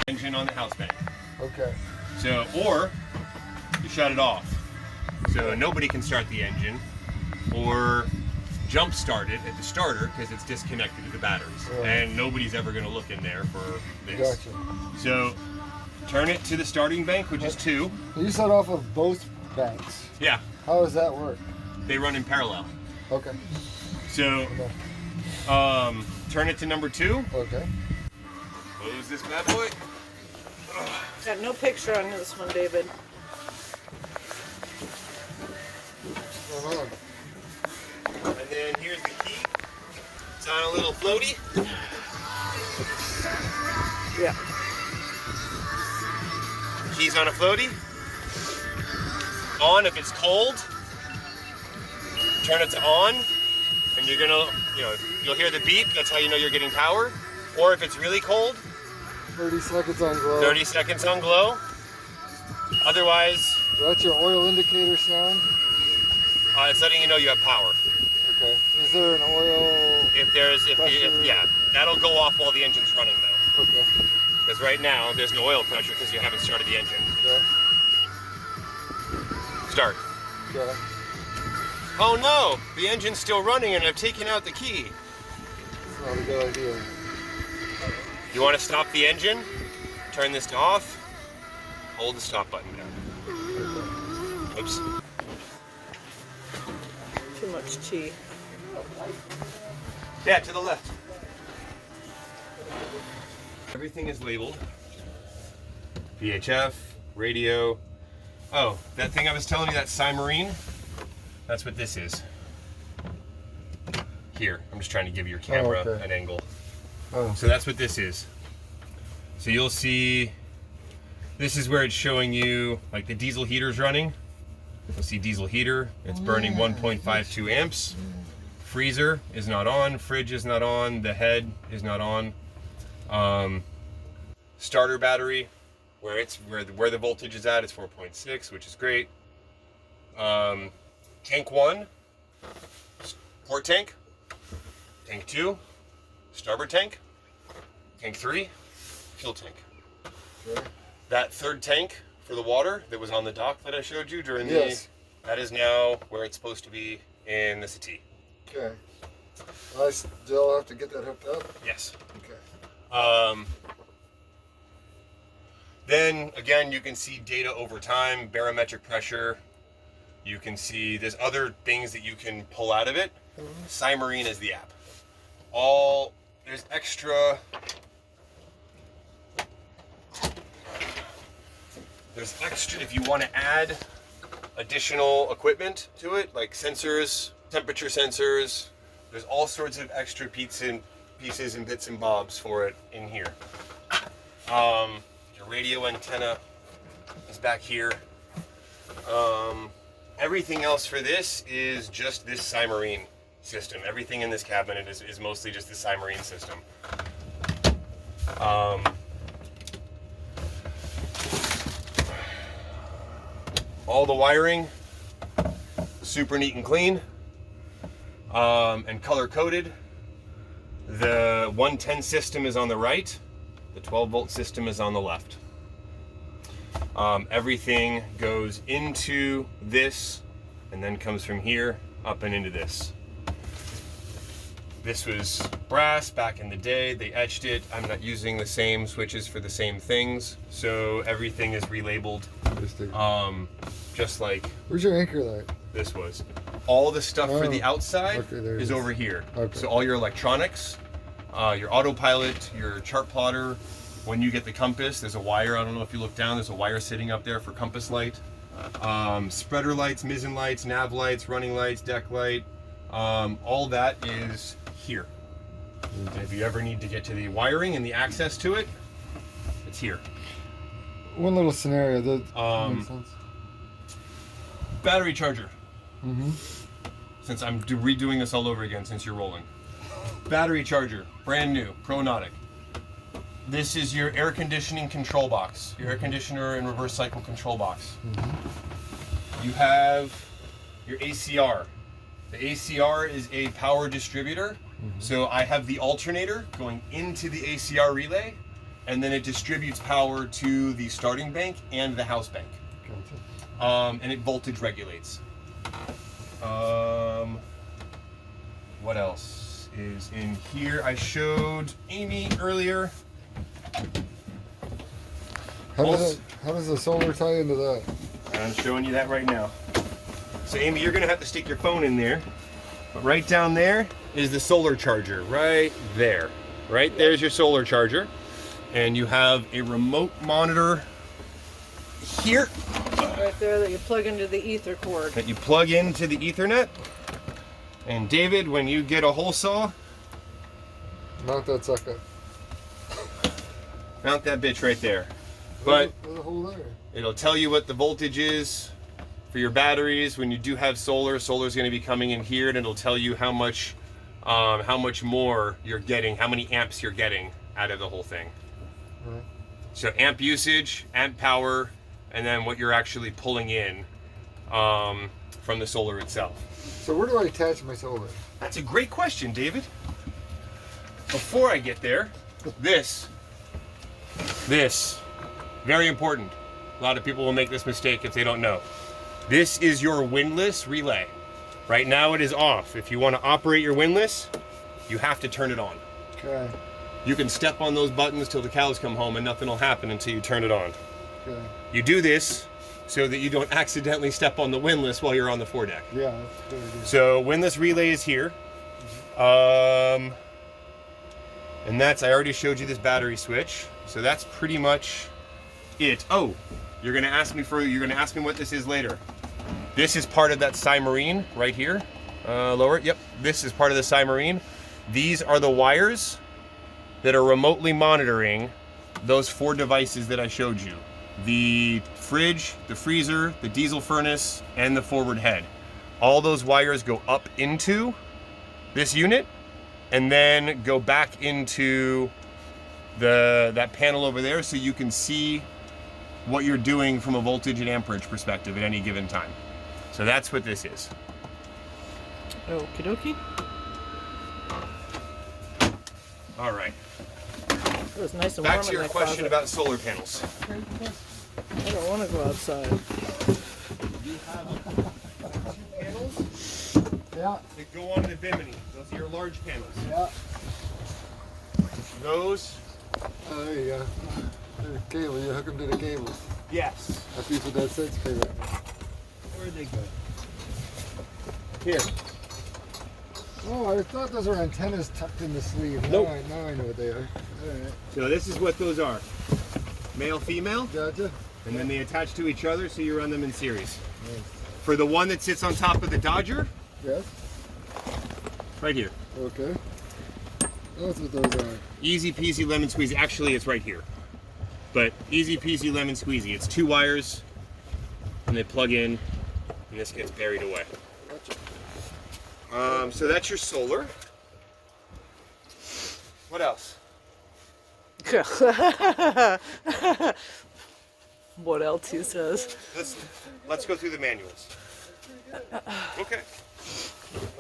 engine on the house bank. Okay. So, or you shut it off. So nobody can start the engine, or jump start it at the starter because it's disconnected to the batteries. Right. And nobody's ever going to look in there for this. Gotcha. So turn it to the starting bank, which is 2. You set off of both banks. Yeah. How does that work? They run in parallel. Okay. So turn it to number 2. Okay. Close this bad boy. Got no picture on this one, David. Hold on. And then here's the key. It's on a little floaty. Yeah. Key's on a floaty. On if it's cold. Turn it to on, and you're gonna, you'll hear the beep. That's how you know you're getting power. Or if it's really cold, 30 seconds on glow. 30 seconds on glow. Otherwise, That's your oil indicator sound? it's letting you know you have power. Okay. Is there an oil? Yeah, that'll go off while the engine's running though. Okay. Because right now there's no oil pressure because you haven't started the engine. Okay. Start. Okay. Oh no, the engine's still running and I've taken out the key. That's not a good idea. You want to stop the engine? Turn this to off. Hold the stop button down. Oops. Too much tea. Yeah, to the left. Everything is labeled. VHF, radio. Oh, that thing I was telling you, that Cymarine, that's what this is. Here, I'm just trying to give your camera an angle. Oh. So that's what this is. So you'll see, this is where it's showing you, like the diesel heater's running. You'll see diesel heater, it's burning 1.52 amps. Freezer is not on, fridge is not on, the head is not on. Starter battery, where the voltage is at, is 4.6, which is great. Tank 1, port tank. Tank 2, starboard tank. Tank 3, fuel tank. Okay. That third tank for the water that was on the dock that I showed you during that is now where it's supposed to be in the settee. Okay. I still have to get that hooked up? Yes. Okay. Then again, you can see data over time, barometric pressure. You can see there's other things that you can pull out of it. Cymarine is the app. There's extra. There's extra if you want to add additional equipment to it, like sensors, temperature sensors. There's all sorts of extra pieces and bits and bobs for it in here. Your radio antenna is back here. Everything else for this is just this Cymarine system. Everything in this cabinet is mostly just the Cymarine system. All the wiring, super neat and clean, and color coded. The 110 system is on the right. The 12 volt system is on the left. Everything goes into this and then comes from here up and into this. This was brass back in the day. They etched it. I'm not using the same switches for the same things, so everything is relabeled. Just like Where's your anchor light? this was. All the stuff for the outside is over here. Okay. So all your electronics, your autopilot, your chart plotter. When you get the compass, there's a wire. I don't know if you look down, there's a wire sitting up there for compass light. Spreader lights, mizzen lights, nav lights, running lights, deck light. All that is here. And if you ever need to get to the wiring and the access to it, it's here. One little scenario that makes sense. Battery charger. Mm-hmm. Since I'm redoing this all over again since you're rolling. Battery charger, brand new, Pronautic. This is your air conditioning control box, your air conditioner and reverse cycle control box. Mm-hmm. You have your ACR. The ACR is a power distributor. Mm-hmm. So I have the alternator going into the ACR relay, and then it distributes power to the starting bank and the house bank. Gotcha. And it voltage regulates. What else is in here? I showed Amy earlier. How does the solar tie into that? I'm showing you that right now. So Amy, you're gonna have to stick your phone in there. But right down there is the solar charger, right there. Right there's your solar charger. And you have a remote monitor here Right there that you plug into the ether cord. that you plug into the Ethernet. And David, when you get a hole saw, Not that sucker. mount that bitch right there. But There's a hole there. it'll tell you what the voltage is for your batteries. When you do have solar, solar's going to be coming in here, and it'll tell you how much more you're getting, how many amps you're getting out of the whole thing. Right. So amp usage, amp power, and then what you're actually pulling in from the solar itself. So where do I attach my solar? That's a great question, David. Before I get there, this, very important. A lot of people will make this mistake if they don't know. This is your windlass relay. Right now it is off. If you want to operate your windlass, you have to turn it on. Okay. You can step on those buttons till the cows come home and nothing will happen until you turn it on. Okay. You do this so that you don't accidentally step on the windlass while you're on the foredeck. Yeah, that's a good idea. So windlass relay is here. And that's, I already showed you this battery switch. So that's pretty much it. Oh, you're gonna ask me what this is later. This is part of that Cymarine right here. Lower, yep, this is part of the Cymarine. These are the wires that are remotely monitoring those 4 devices that I showed you. The fridge, the freezer, the diesel furnace, and the forward head. All those wires go up into this unit and then go back into that panel over there, so you can see what you're doing from a voltage and amperage perspective at any given time. So that's what this is. Okie dokie. All right. It was nice and Back warm to in your that question closet. about solar panels. I don't want to go outside. You have 2 panels Yeah. that go on the bimini. Those are your large panels. Yeah. Those, There you go. The cable, you hook them to the cables. yes. That's what that says for right now. Where'd they go? Here. Oh, I thought those were antennas tucked in the sleeve. Nope. Now I know what they are. Alright. So this is what those are. Male, female, Gotcha. and then they attach to each other so you run them in series. Nice. For the one that sits on top of the Dodger, Yes. right here. Okay. That's what those are. Easy peasy lemon squeezy. Actually, it's right here. But easy peasy lemon squeezy. It's 2 wires, and they plug in, and this gets buried away. Gotcha. So that's your solar. What else? What else he says. Let's go through the manuals. Okay.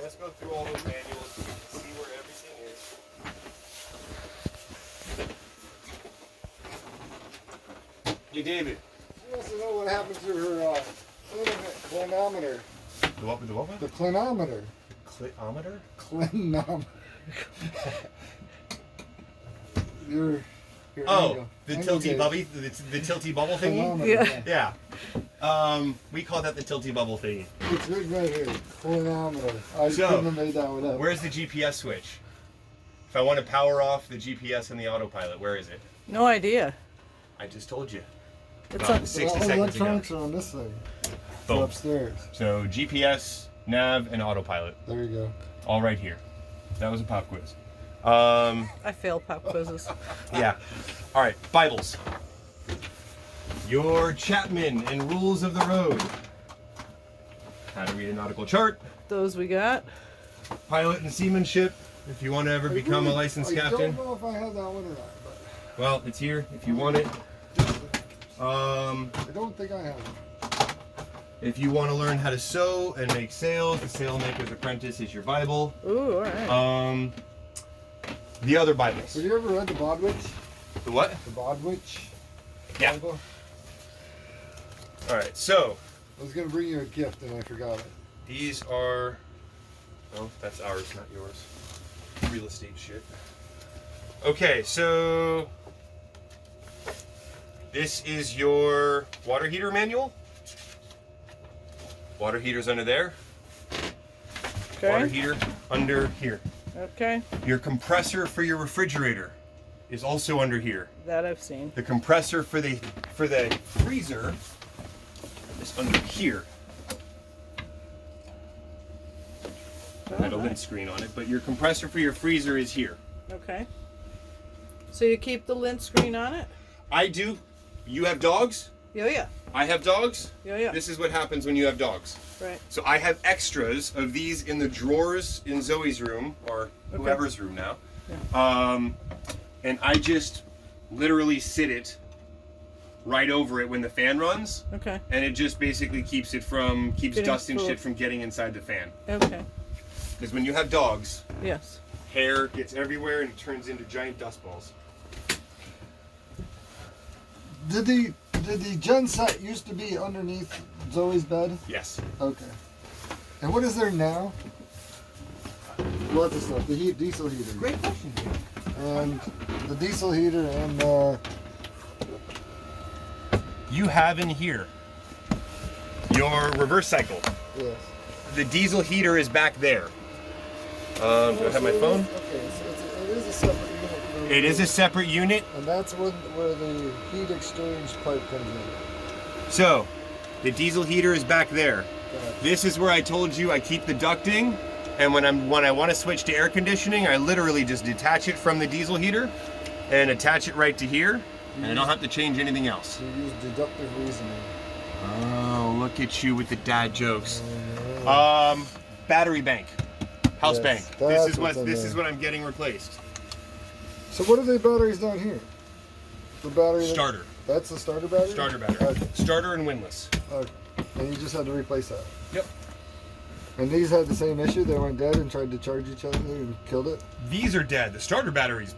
Let's go through all those manuals so we can see where everything is. Hey, David. She wants to know what happened to her clinometer. The what with the what? The clinometer. Clitometer? Clinometer. Your Oh, angle. the Angle tilty gauge. bubby, the tilty bubble thingy. Clinometer, Yeah. Yeah. We call that the tilty bubble thingy. It's written right here. Clinometer. I So, couldn't have made that one up. Where's the GPS switch? If I want to power off the GPS and the autopilot, where is it? No idea. I just told you. It's About on, 60 All seconds ago. electronics are on this thing. It's Boom. upstairs. So GPS, nav, and autopilot, There you go. all right here. That was a pop quiz. I fail pop quizzes. Yeah. All right, Bibles. Your Chapman and Rules of the Road. How to read a nautical chart. Those we got. Pilot and seamanship. If you want to ever become a licensed captain. I don't know if I have that one or not, but Well, it's here if you want it. I don't think I have it. If you want to learn how to sew and make sails, the Sailmaker's Apprentice is your Bible. Ooh, all right. The other Bibles. Have you ever read the Bodwich? The what? The Bodwich. Yeah. Logo. All right, so I was gonna bring you a gift and I forgot it. these are, oh, that's ours, not yours. Real estate shit. Okay, so this is your water heater manual. Water heater's under there. Okay. Water heater under here. Okay. Your compressor for your refrigerator is also under here. That I've seen. The compressor for the freezer is under here. I had a lint screen on it, but your compressor for your freezer is here. Okay. So you keep the lint screen on it? I do. You have dogs? Yeah. I have dogs? Yeah. This is what happens when you have dogs. Right. So I have extras of these in the drawers in Zoe's room, or whoever's room now. Yeah. And I just literally sit it right over it when the fan runs. Okay. And it just basically keeps Getting dust and full. shit from getting inside the fan. Okay. Because when you have dogs, Yes. hair gets everywhere and it turns into giant dust balls. Did the gen set used to be underneath Zoe's bed? Yes. Okay. And what is there now? Lots of stuff. The diesel heater. Great question. And the diesel heater and the You have in here your reverse cycle. yes. The diesel heater is back there. Do I have my phone? Okay, so it is a separate unit. It is a separate unit. And that's where the heat exchange pipe comes in. So, the diesel heater is back there. Gotcha. This is where I told you I keep the ducting, and when I want to switch to air conditioning, I literally just detach it from the diesel heater and attach it right to here, and I don't have to change anything else. You use deductive reasoning. Oh, look at you with the dad jokes. Battery bank, house Yes, bank. that's This what's in is there. what I'm getting replaced. So what are the batteries down here? The battery. Starter, That's the starter battery. starter battery, Okay. starter and windlass. Okay. And you just had to replace that. Yep. And these had the same issue. They went dead and tried to charge each other and killed it. These are dead. The starter battery's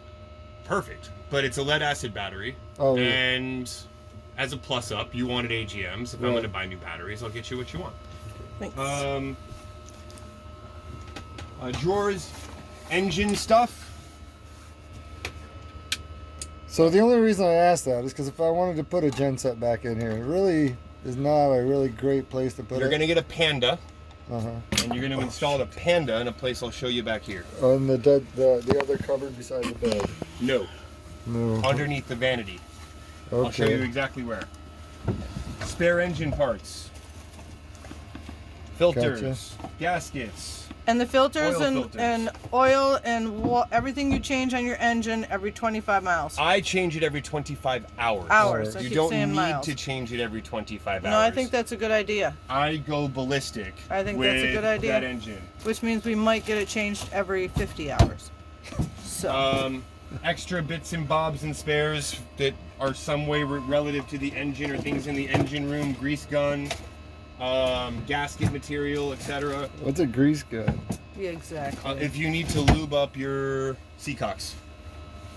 perfect, but it's a lead acid battery. Oh, yeah. And as a plus up, you wanted AGMs. If I'm Right. going to buy new batteries, I'll get you what you want. Thanks. Drawers, engine stuff. So the only reason I asked that is because if I wanted to put a gen set back in here, it really is not a really great place to put You're it. going to get a Panda, Uh-huh. and you're going to install the Panda in a place I'll show you back here. On the other cupboard beside the bed. No, No. underneath the vanity. I'll show you exactly where. Spare engine parts, filters, gaskets. And the filters Oil and filters. and oil and everything you change on your engine every 25 miles. I change it every 25 hours. Hours. I You keep don't saying need miles. to change it every 25 hours. No, I think that's a good idea. I go ballistic. I think with that's a good idea. that engine. Which means we might get it changed every 50 hours. So. Extra bits and bobs and spares that are some way relative to the engine or things in the engine room, grease gun, gasket material, etc. What's a grease gun? Yeah, exactly. If you need to lube up your seacocks,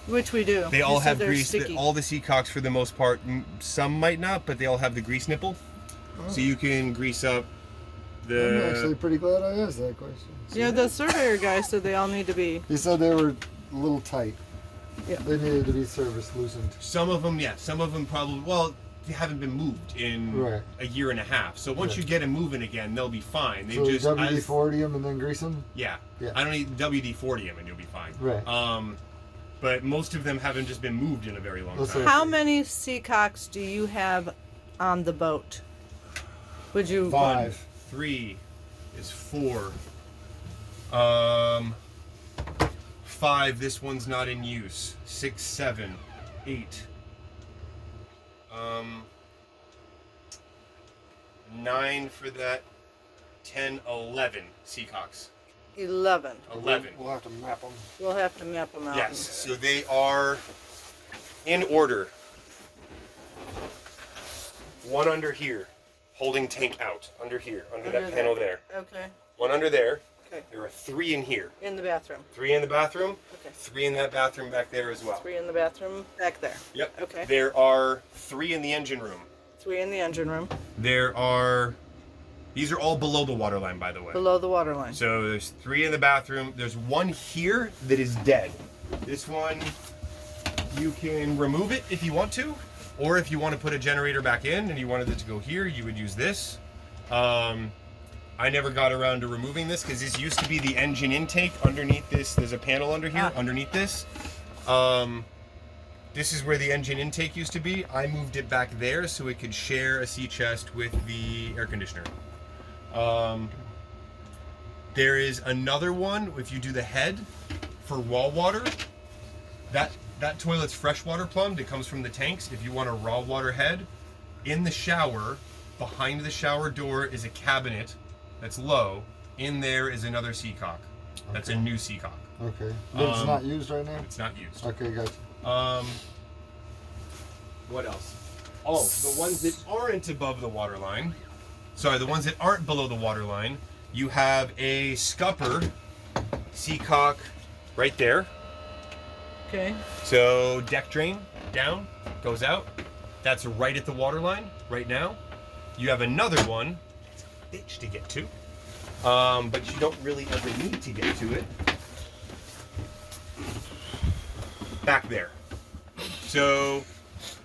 Which we do. they You all said have they're grease. sticky. All the seacocks, for the most part, some might not, but they all have the grease nipple, so you can grease up I'm actually the. pretty glad I asked that question. Yeah, the surveyor guy said they all need to be. He said they were a little tight. Yeah. They needed to be service loosened. Some of them, yeah. Some of them probably. Well, they haven't been moved in Right. a year and a half. So once Right. you get them moving again, they'll be fine. They So just WD-40 them and then grease them? yeah. Yeah. I don't need WD-40 them and you'll be fine. Right. But most of them haven't just been moved in a very long Let's time. say- How many seacocks do you have on the boat? Would you? 5. 3 is 4. 5. This one's not in use. 6, 7, 8. 9 for that. 10, 11 seacocks. 11. 11. We'll have to map them. We'll have to map them out. Yes, so they are in order. One under here, holding tank out. Under here, under that panel there. Okay. One under there, Okay. There are 3 in here. In the bathroom. 3 in the bathroom. Okay. 3 in that bathroom back there as well. 3 in the bathroom back there. Yep. Okay. There are 3 in the engine room. 3 in the engine room. There are. These are all below the water line, by the way. Below the water line. So there's 3 in the bathroom. There's 1 here that is dead. This one, you can remove it if you want to, or if you want to put a generator back in and you wanted it to go here, you would use this. I never got around to removing this because this used to be the engine intake underneath this. There's a panel under here, underneath this. This is where the engine intake used to be. I moved it back there so it could share a sea chest with the air conditioner. There is another one, if you do the head for raw water, that toilet's freshwater plumbed. It comes from the tanks. If you want a raw water head, in the shower, behind the shower door is a cabinet that's low. In there is another seacock. That's a new seacock. Okay. But it's not used right now? It's not used. Okay, gotcha. What else? Oh, the ones that aren't above the water line. Sorry, the ones that aren't below the water line. You have a scupper seacock right there. Okay. So deck drain down, goes out. That's right at the water line right now. You have another one. It's a bitch to get to. But you don't really ever need to get to it. Back there. So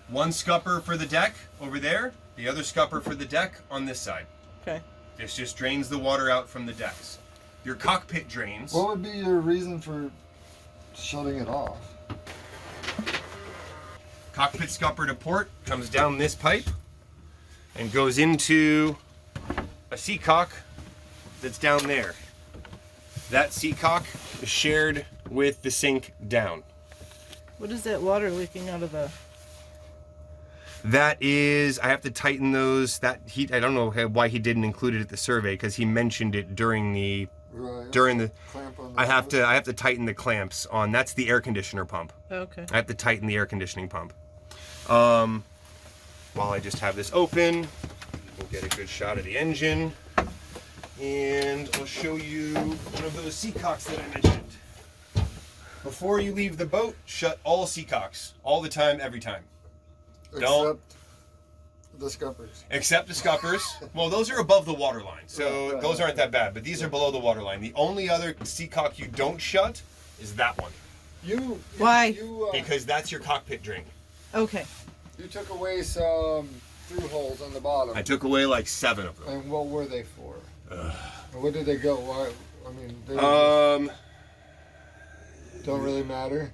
one scupper for the deck over there, the other scupper for the deck on this side. Okay. This just drains the water out from the decks. Your cockpit drains. What would be your reason for shutting it off? Cockpit scupper to port comes down this pipe and goes into a seacock that's down there. That seacock is shared with the sink down. What is that water leaking out of the... That is, I have to tighten those. I don't know why he didn't include it at the survey because he mentioned it during the clamp on the I have to tighten the clamps on. That's the air conditioner pump. Okay. I have to tighten the air conditioning pump. While I just have this open, we'll get a good shot of the engine, and I'll show you one of those seacocks that I mentioned. Before you leave the boat, shut all seacocks all the time, every time. Don't. Except the scuppers. Except the scuppers. Well, those are above the water line, so Right, those aren't that bad. But these are below the water line. The only other seacock you don't shut is that one. Why? Because that's your cockpit drain. Okay. You took away some through holes on the bottom. I took away like 7 of them. And what were they for? Where did they go? Why? I mean, they don't really matter.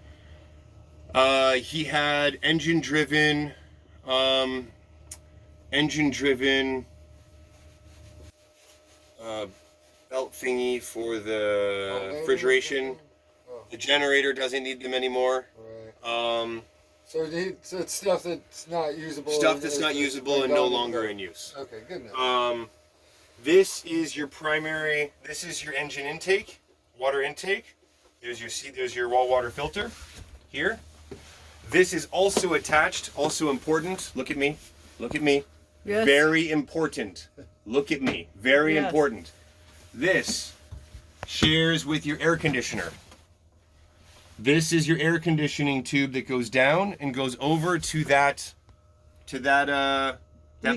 He had engine-driven belt thingy for the refrigeration. Oh. The generator doesn't need them anymore. Right. So it's stuff that's not usable. Stuff that's not usable and no longer in use. Okay, good enough. This is your primary. This is your engine intake, water intake. There's your raw water filter here. This is also attached. Also important. Look at me. Look at me. Yes. Very important. Look at me. Very Yes. important. This shares with your air conditioner. This is your air conditioning tube that goes down and goes over to that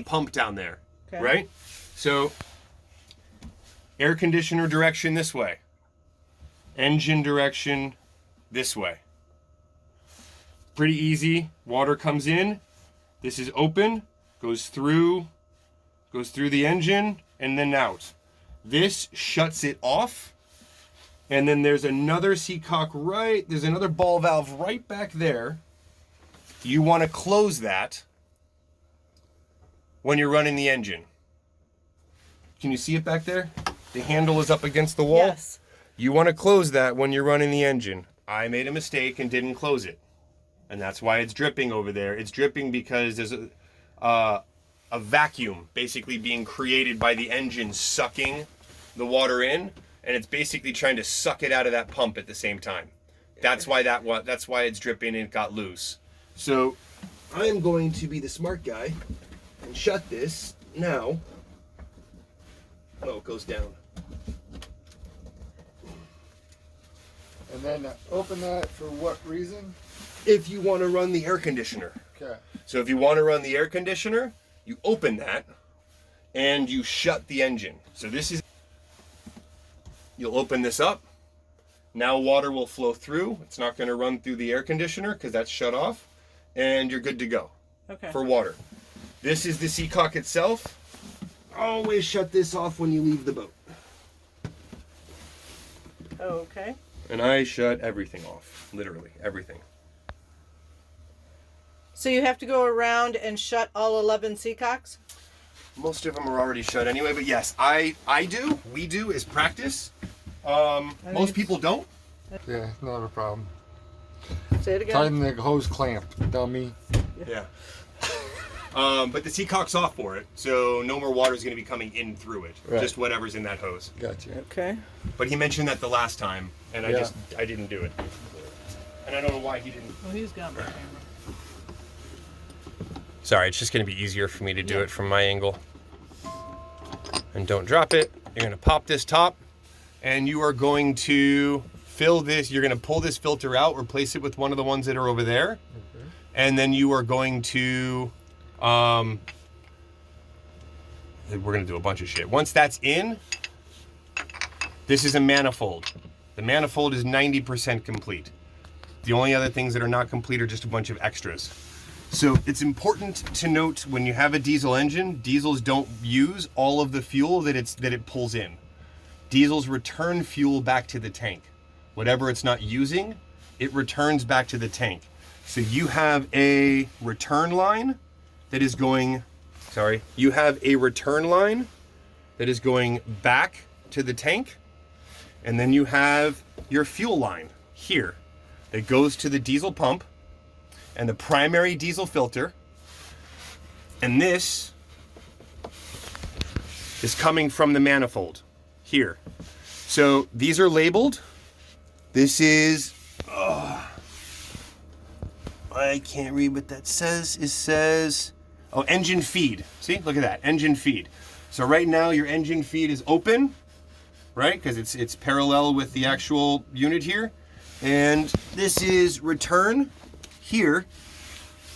pump down there. Okay. Right? So air conditioner direction this way. Engine direction this way. Pretty easy. Water comes in. This is open, goes through the engine and then out. This shuts it off. And then there's another seacock there's another ball valve right back there. You want to close that when you're running the engine. Can you see it back there? The handle is up against the wall. Yes. You want to close that when you're running the engine. I made a mistake and didn't close it. And that's why it's dripping over there. It's dripping because there's a vacuum basically being created by the engine sucking the water in. And it's basically trying to suck it out of that pump at the same time. That's why it's dripping and it got loose. So I'm going to be the smart guy and shut this now. Oh, it goes down. And then open that for what reason? If you want to run the air conditioner. Okay. So if you want to run the air conditioner, you open that and you shut the engine. So this is, you'll open this up. Now water will flow through. It's not going to run through the air conditioner because that's shut off, and you're good to go. Okay. For water. This is the seacock itself. Always shut this off when you leave the boat. Okay. And I shut everything off, literally everything. So you have to go around and shut all 11 seacocks? Most of them are already shut anyway, but yes, we do is practice. Most people don't. Yeah, not a problem. Say it again. Tighten the hose clamp, dummy. Yeah. But the seacock's off for it, so no more water is going to be coming in through it. Right. Just whatever's in that hose. Gotcha. Okay. But he mentioned that the last time, and I didn't do it. And I don't know why he didn't. Well, he's got my camera. Sorry, it's just going to be easier for me to do it from my angle. And don't drop it. You're going to pop this top, and you are going to fill this. You're going to pull this filter out, replace it with one of the ones that are over there. Okay. And then you are going to, we're going to do a bunch of shit. Once that's in, this is a manifold. The manifold is 90% complete. The only other things that are not complete are just a bunch of extras. So it's important to note when you have a diesel engine, diesels don't use all of the fuel that it pulls in. Diesels return fuel back to the tank. Whatever it's not using, it returns back to the tank. So you have a return line that is going, you have a return line that is going back to the tank. And then you have your fuel line here that goes to the diesel pump and the primary diesel filter. And this is coming from the manifold here. So these are labeled. This is, I can't read what that says. It says, engine feed. See, look at that, engine feed. So right now your engine feed is open, right? Because it's parallel with the actual unit here. And this is return here.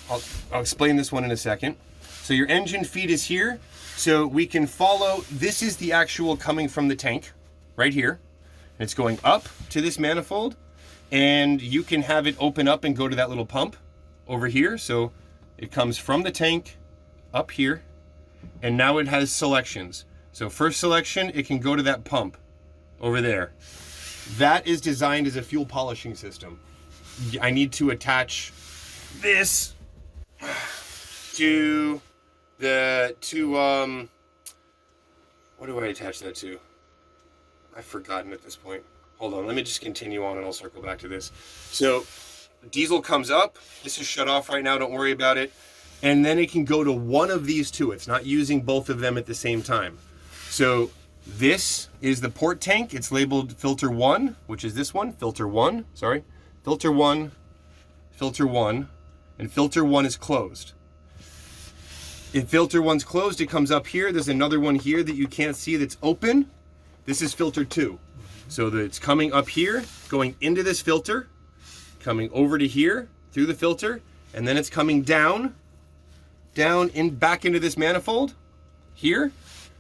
I'll explain this one in a second. So your engine feed is here. So we can follow, this is the actual coming from the tank right here. And it's going up to this manifold, and you can have it open up and go to that little pump over here. So it comes from the tank up here, and now it has selections. So first selection, it can go to that pump over there. That is designed as a fuel polishing system. I need to attach this to the, what do I attach that to? I've forgotten at this point. Hold on, let me just continue on and I'll circle back to this. So diesel comes up, this is shut off right now, don't worry about it. And then it can go to one of these two. It's not using both of them at the same time. So this is the port tank. It's labeled filter 1, which is this one, filter 1, filter 1, filter 1, and filter 1 is closed. If filter 1's closed, it comes up here. There's another one here that you can't see that's open. This is filter 2. So that it's coming up here, going into this filter, coming over to here through the filter, and then it's coming down back into this manifold here,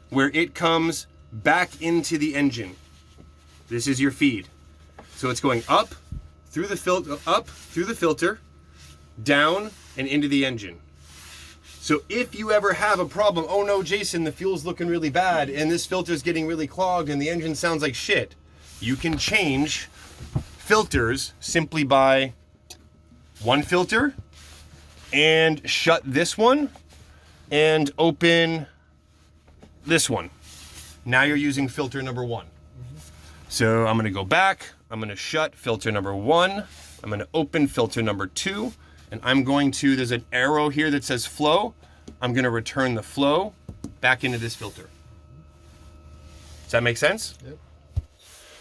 where it comes back into the engine. This is your feed. So it's going up through the filter, down and into the engine. So if you ever have a problem, oh no, Jason, the fuel's looking really bad and this filter's getting really clogged and the engine sounds like shit, you can change filters simply by one filter and shut this one and open this one. Now you're using filter number 1. So I'm gonna go back, I'm gonna shut filter number 1, I'm gonna open filter number 2, and I'm going to, there's an arrow here that says flow. I'm gonna return the flow back into this filter. Does that make sense? Yep.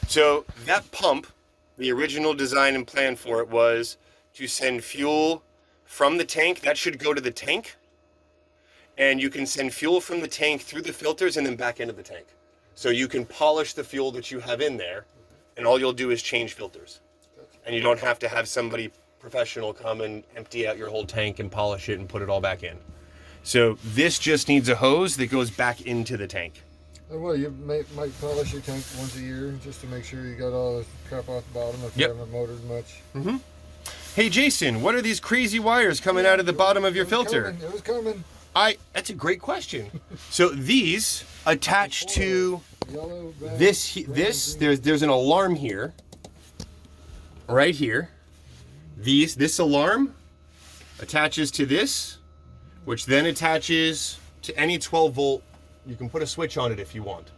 So that pump, the original design and plan for it was to send fuel from the tank. That should go to the tank. And you can send fuel from the tank through the filters and then back into the tank. So you can polish the fuel that you have in there, and all you'll do is change filters. and you don't have to have somebody professional come and empty out your whole tank and polish it and put it all back in. So this just needs a hose that goes back into the tank. And well, you might polish your tank once a year just to make sure you got all the crap off the bottom if you haven't motored much. Mm-hmm. Hey Jason, what are these crazy wires coming out of the bottom of your filter? It was coming. That's a great question. So these attach to there's an alarm here, right here. This alarm attaches to this, which then attaches to any 12 volt. You can put a switch on it if you want.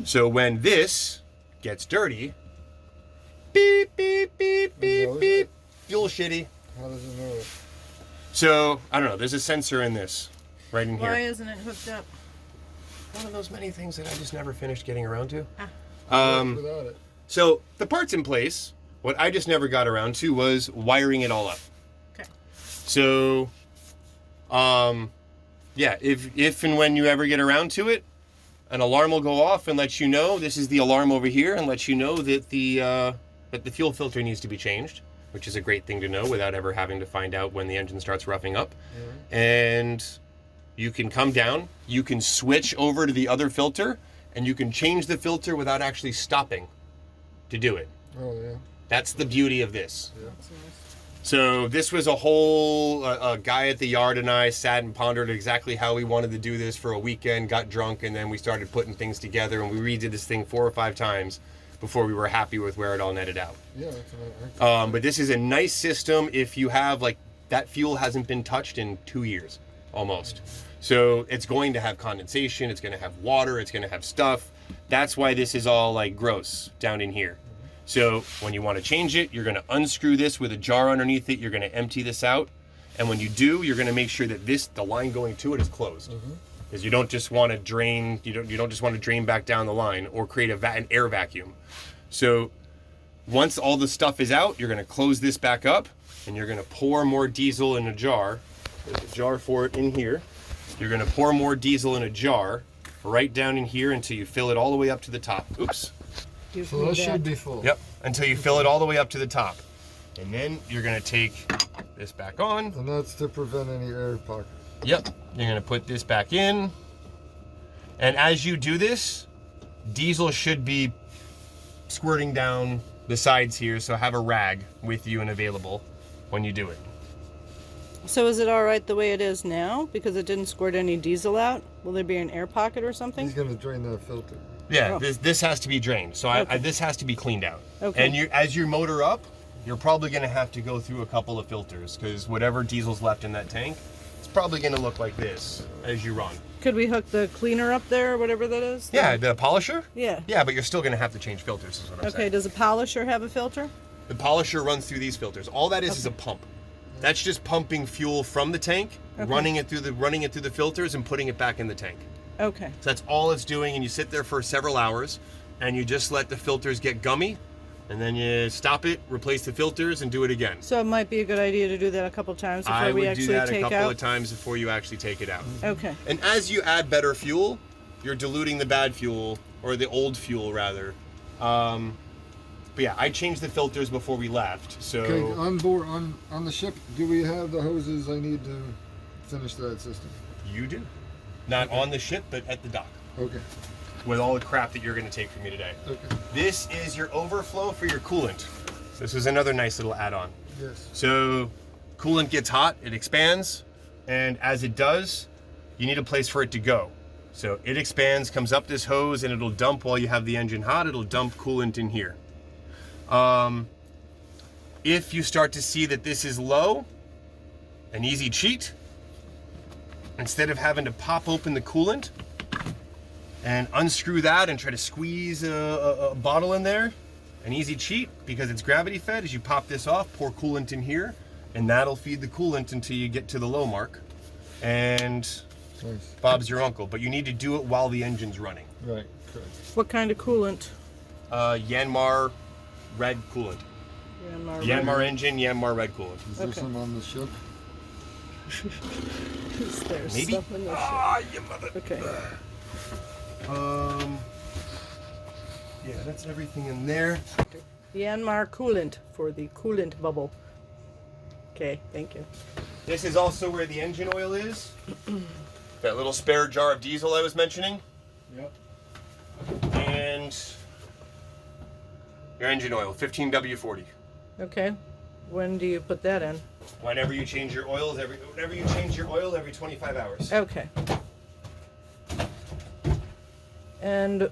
So when this gets dirty, beep, beep, beep, beep, beep, fuel shitty. How does it know it? So, I don't know, there's a sensor in this, right in here. Why isn't it hooked up? One of those many things that I just never finished getting around to. Without it. So, the part's in place. What I just never got around to was wiring it all up. Okay. So, yeah, if and when you ever get around to it, an alarm will go off and let you know, this is the alarm over here, and let you know that the fuel filter needs to be changed, which is a great thing to know without ever having to find out when the engine starts roughing up. Mm-hmm. And you can come down, you can switch over to the other filter, and you can change the filter without actually stopping to do it. Oh, yeah. That's the beauty of this. Yeah. So this was a whole a guy at the yard and I sat and pondered exactly how we wanted to do this for a weekend, got drunk, and then we started putting things together, and we redid this thing 4 or 5 times before we were happy with where it all netted out. Yeah, that's but this is a nice system if you have, like, that fuel hasn't been touched in 2 years, almost. So it's going to have condensation, it's going to have water, it's going to have stuff. That's why this is all, like, gross down in here. So when you want to change it, you're going to unscrew this with a jar underneath it. You're going to empty this out. And when you do, you're going to make sure that the line going to it is closed. Because you don't just want to drain, you don't just want to drain back down the line or create an air vacuum. So once all the stuff is out, you're going to close this back up and you're going to pour more diesel in a jar. There's a jar for it in here. You're going to pour more diesel in a jar right down in here until you fill it all the way up to the top. Oops. So that should be full. Yep, until you fill it all the way up to the top. And then you're gonna take this back on. And that's to prevent any air pocket. Yep, you're gonna put this back in. And as you do this, diesel should be squirting down the sides here, so have a rag with you and available when you do it. So is it all right the way it is now? Because it didn't squirt any diesel out? Will there be an air pocket or something? He's going to drain that filter. Yeah, this has to be drained. So Okay. this has to be cleaned out. Okay. And as you motor up, you're probably going to have to go through a couple of filters because whatever diesel's left in that tank, it's probably going to look like this as you run. Could we hook the cleaner up there or whatever that is? Yeah, the polisher? Yeah. Yeah, but you're still going to have to change filters is what I'm Okay, saying. does a polisher have a filter? The polisher runs through these filters. All that is a pump. That's just pumping fuel from the tank, running it through the filters and putting it back in the tank. Okay. So that's all it's doing, and you sit there for several hours and you just let the filters get gummy, and then you stop it, replace the filters, and do it again. So it might be a good idea to do that a couple times before I we would actually do that take a couple out. of times before you actually take it out. Okay. And as you add better fuel, you're diluting the bad fuel, or the old fuel rather. But yeah, I changed the filters before we left. So Okay, on board, on the ship, do we have the hoses I need to finish that system? you do. Not on the ship, but at the dock. Okay. With all the crap that you're going to take from me today. Okay. This is your overflow for your coolant. This is another nice little add-on. Yes. So coolant gets hot, it expands, and as it does, you need a place for it to go. So it expands, comes up this hose, and it'll dump while you have the engine hot, it'll dump coolant in here. If you start to see that this is low, an easy cheat, instead of having to pop open the coolant and unscrew that and try to squeeze a bottle in there, an easy cheat, because it's gravity fed, is you pop this off, pour coolant in here, and that'll feed the coolant until you get to the low mark. And Nice. Bob's your uncle, but you need to do it while the engine's running. Right. Correct. What kind of coolant? Yanmar red coolant. Yanmar engine, Yanmar red coolant. Is there Okay. some on the ship? Is there Maybe. stuff in the ship? Ah, you mother. Okay. Yeah, that's everything in there. Yanmar coolant for the coolant bubble. Okay, thank you. This is also where the engine oil is. That little spare jar of diesel I was mentioning. Yep. And your engine oil, 15W40. Okay. When do you put that in? Whenever you change your oils, every 25 hours. Okay. And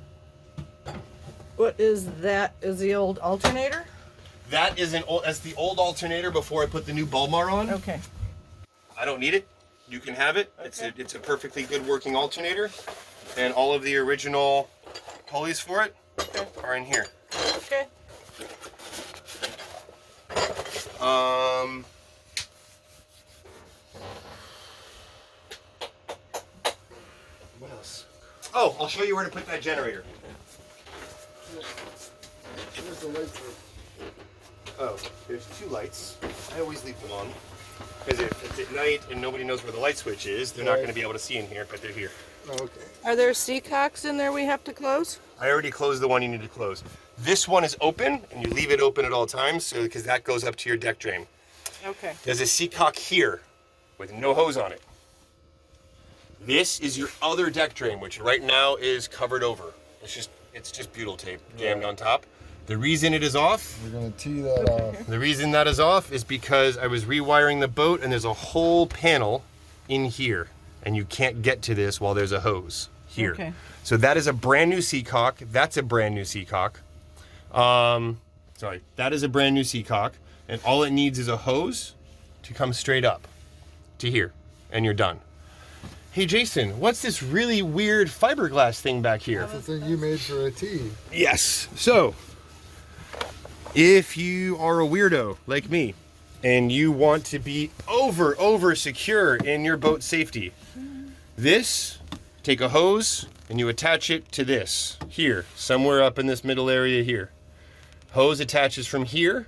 what is that? Is the old alternator? That's the old alternator before I put the new Bulmar on. Okay. I don't need it. You can have it. Okay. It's a perfectly good working alternator, and all of the original pulleys for it are in here. Okay. What else? Oh, I'll show you where to put that generator. Where's the light switch? Oh, there's two lights. I always leave them on. Because if it's at night and nobody knows where the light switch is, they're not going to be able to see in here, but they're here. Oh, okay. Are there seacocks in there we have to close? I already closed the one you need to close. This one is open, and you leave it open at all times, so because that goes up to your deck drain. Okay. There's a seacock here with no hose on it. This is your other deck drain, which right now is covered over. It's just butyl tape jammed on top. The reason it is off, We're gonna tee that off. the reason that is off is because I was rewiring the boat and there's a whole panel in here, and you can't get to this while there's a hose here. Okay. So that is a brand new seacock. That's a brand new seacock. Sorry, that is a brand new seacock, and all it needs is a hose to come straight up to here, and you're done. Hey Jason, what's this really weird fiberglass thing back here? That's the thing you made for a tee. Yes. So, if you are a weirdo like me, and you want to be over secure in your boat safety, take a hose and you attach it to this here, somewhere up in this middle area here. Hose attaches from here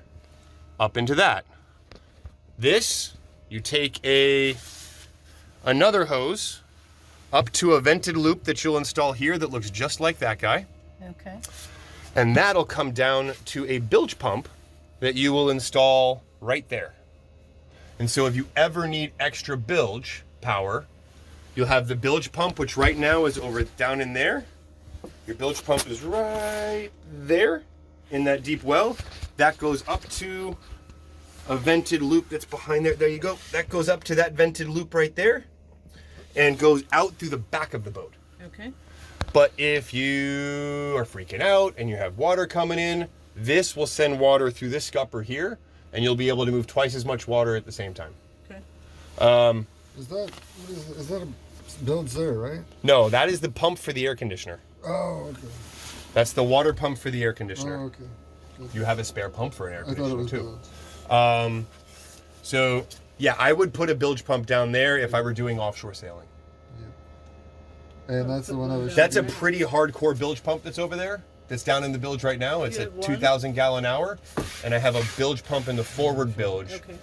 up into that. You take another hose up to a vented loop that you'll install here that looks just like that guy. Okay. And that'll come down to a bilge pump that you will install right there. And so if you ever need extra bilge power, you'll have the bilge pump, which right now is over down in there. Your bilge pump is right there in that deep well. That goes up to a vented loop that's behind there. There you go. That goes up to that vented loop right there and goes out through the back of the boat. Okay. But if you are freaking out and you have water coming in, this will send water through this scupper here, and you'll be able to move twice as much water at the same time. Okay. Is that a Bilge there, right? No, that is the pump for the air conditioner. Oh, okay. That's the water pump for the air conditioner. Oh, okay. You have a spare pump for an air I thought conditioner it was too. Bilge. So yeah, I would put a bilge pump down there if I were doing offshore sailing. And that's the one I was. That's a pretty hardcore bilge pump that's over there. That's down in the bilge right now. It's You at have one? 2,000 gallon hour, and I have a bilge pump in the forward bilge. Okay.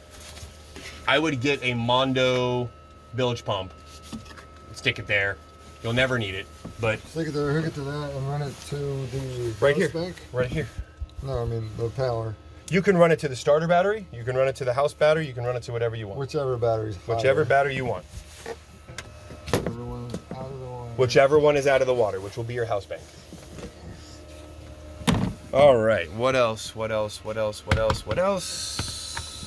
I would get a Mondo bilge pump, stick it there. You'll never need it, but Stick it there, hook it to that, and run it to the right house here, bank. right here. No, I mean the power. You can run it to the starter battery. You can run it to the house battery. You can run it to whatever you want. Whichever battery's higher. Whichever battery you want. Whichever one out of the water. Whichever one is out of the water, which will be your house bank. All right. What else? What else? What else? What else? What else?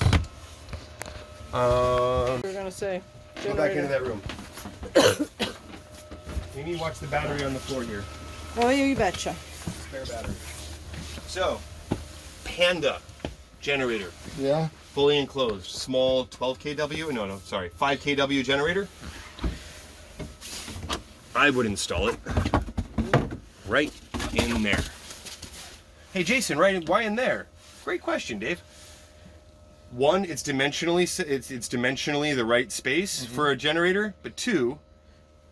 We're gonna say. Go back into Generator. that room. You need to watch the battery on the floor here. Oh, you betcha. Spare battery. So, Panda generator, Yeah. fully enclosed, small 12 kW. No, sorry, 5 kW generator. I would install it right in there. Hey Jason, why in there? Great question, Dave. One, it's dimensionally the right space for a generator, but two,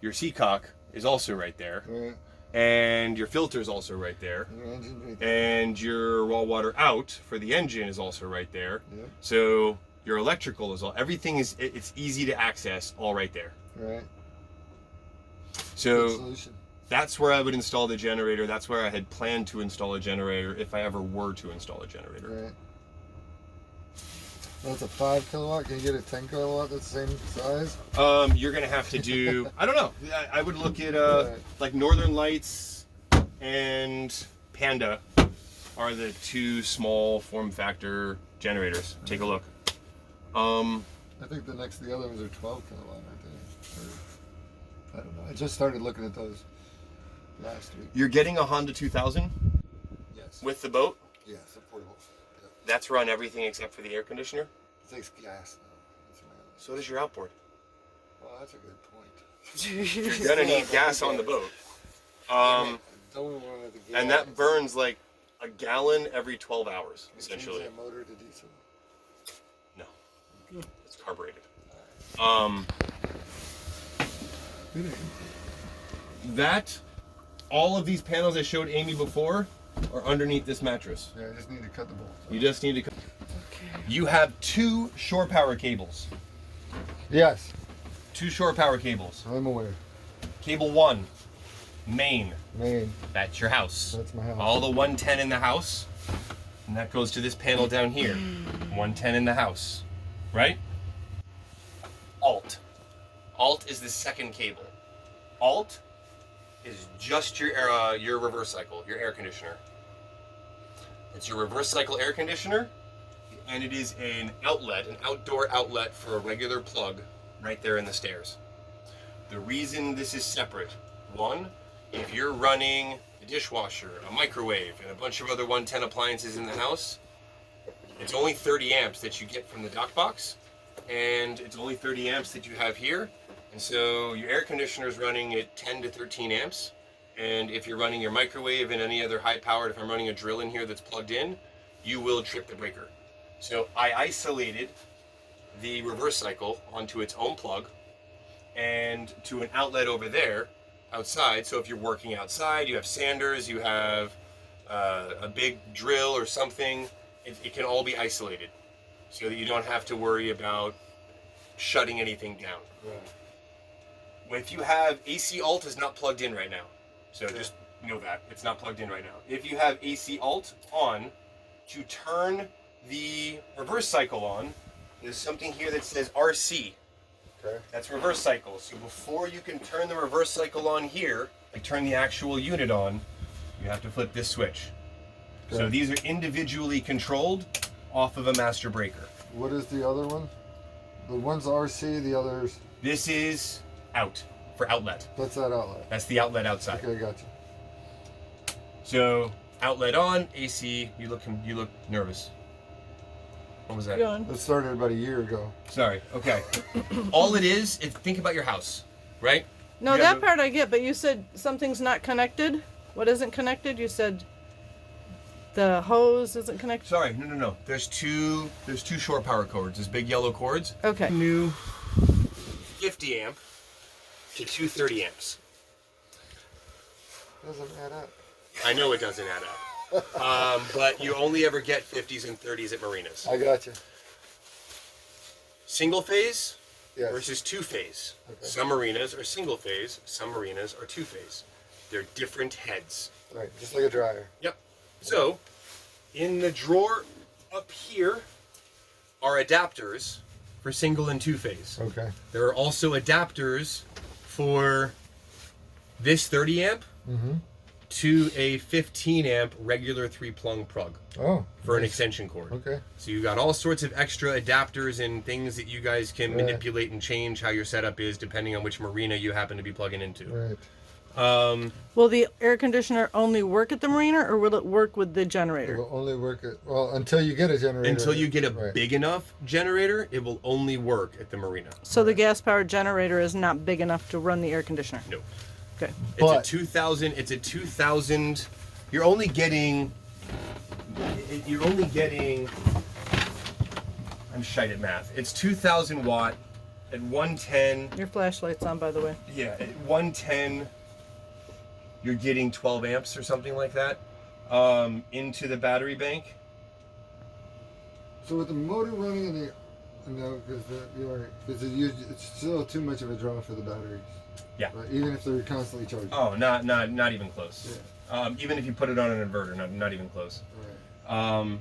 your seacock is also right there, Right. and your filter is also right there, Your engine right there. and your raw water out for the engine is also right there. Yep. So your electrical is everything is it's easy to access all right there. Right. Good So solution. That's where I would install the generator. That's where I had planned to install a generator if I ever were to install a generator. Right. That's a 5 kilowatt. Can you get a 10 kilowatt that's the same size? You're gonna have to do. I don't know. I would look at Right. like Northern Lights and Panda are the two small form factor generators. Take a look. I think the other ones are 12 kilowatt, I think. Or, I don't know. I just started looking at those last week. You're getting a Honda 2000 Yes. with the boat. Yeah, it's affordable. Yeah. That's run everything except for the air conditioner. It takes gas though. That's my other- So does your outboard. Well, that's a good point. You're gonna need gas on the boat. Don't want the gas. And that burns like a gallon every 12 hours, Can you essentially. change that motor to diesel? No, it's carbureted. Good. That, all of these panels I showed Amy before are underneath this mattress. Yeah, I just need to cut the bolt. You just need to. You have 2 shore power cables. Yes, 2 shore power cables. I'm aware. Cable 1, main. Main. That's your house. That's my house. All the 110 in the house, and that goes to this panel down here. 110 in the house, right? Alt. Alt is the second cable. Alt is just your reverse cycle, your air conditioner. It's your reverse cycle air conditioner, and it is an outlet, an outdoor outlet for a regular plug right there in the stairs. The reason this is separate, one, if you're running a dishwasher, a microwave, and a bunch of other 110 appliances in the house, it's only 30 amps that you get from the dock box, and it's only 30 amps that you have here. And so your air conditioner is running at 10 to 13 amps. And if you're running your microwave and any other high powered, if I'm running a drill in here that's plugged in, you will trip the breaker. So I isolated the reverse cycle onto its own plug and to an outlet over there outside. So if you're working outside, you have sanders, you have a big drill or something, it can all be isolated so that you don't have to worry about shutting anything down. Right. If you have AC alt is not plugged in right now. So just know that. It's not plugged in right now. If you have AC alt on, to turn the reverse cycle on, there's something here that says RC. Okay. That's reverse cycle. So before you can turn the reverse cycle on here, like turn the actual unit on, you have to flip this switch. Okay. So these are individually controlled off of a master breaker. What is the other one? The one's RC, the other's. This is out for outlet. That's that outlet. That's the outlet outside. Okay, gotcha. So outlet on, AC. You look nervous. What was that? Go on. It started about a year ago. Sorry. Okay. All it is think about your house, right? No, You that have a- part I get, but you said something's not connected. What isn't connected? You said the hose isn't connected. Sorry. No. There's two shore power cords. There's big yellow cords. Okay. New 50 amp to 230 amps. Doesn't add up. I know it doesn't add up. But you only ever get 50s and 30s at marinas. I gotcha. Single phase Yes. versus 2-phase. Okay. Some marinas are single phase, some marinas are 2-phase. They're different heads. Right, just like a dryer. Yep. So, in the drawer up here are adapters for single and 2-phase. Okay. There are also adapters for this 30 amp Mm-hmm. to a 15 amp regular 3-plug plug Oh. for an nice. extension cord. Okay. So you got all sorts of extra adapters and things that you guys can Right. manipulate and change how your setup is depending on which marina you happen to be plugging into. Right. Will the air conditioner only work at the marina, or will it work with the It generator? will only work until you get a generator. Until you get a Right. big enough generator, it will only work at the marina. So the gas-powered generator is not big enough to run the air conditioner. No. Okay. But- It's a 2000. You're only getting. I'm shite at math. It's 2000 watt at 110. Your flashlight's on, by the way. Yeah, at 110. You're getting 12 amps or something like that into the battery bank. So with the motor running in the No, because it's still too much of a draw for the batteries. Yeah. Right? Even if they're constantly charging. Oh, not even close. Yeah. Even if you put it on an inverter, not even close. Right.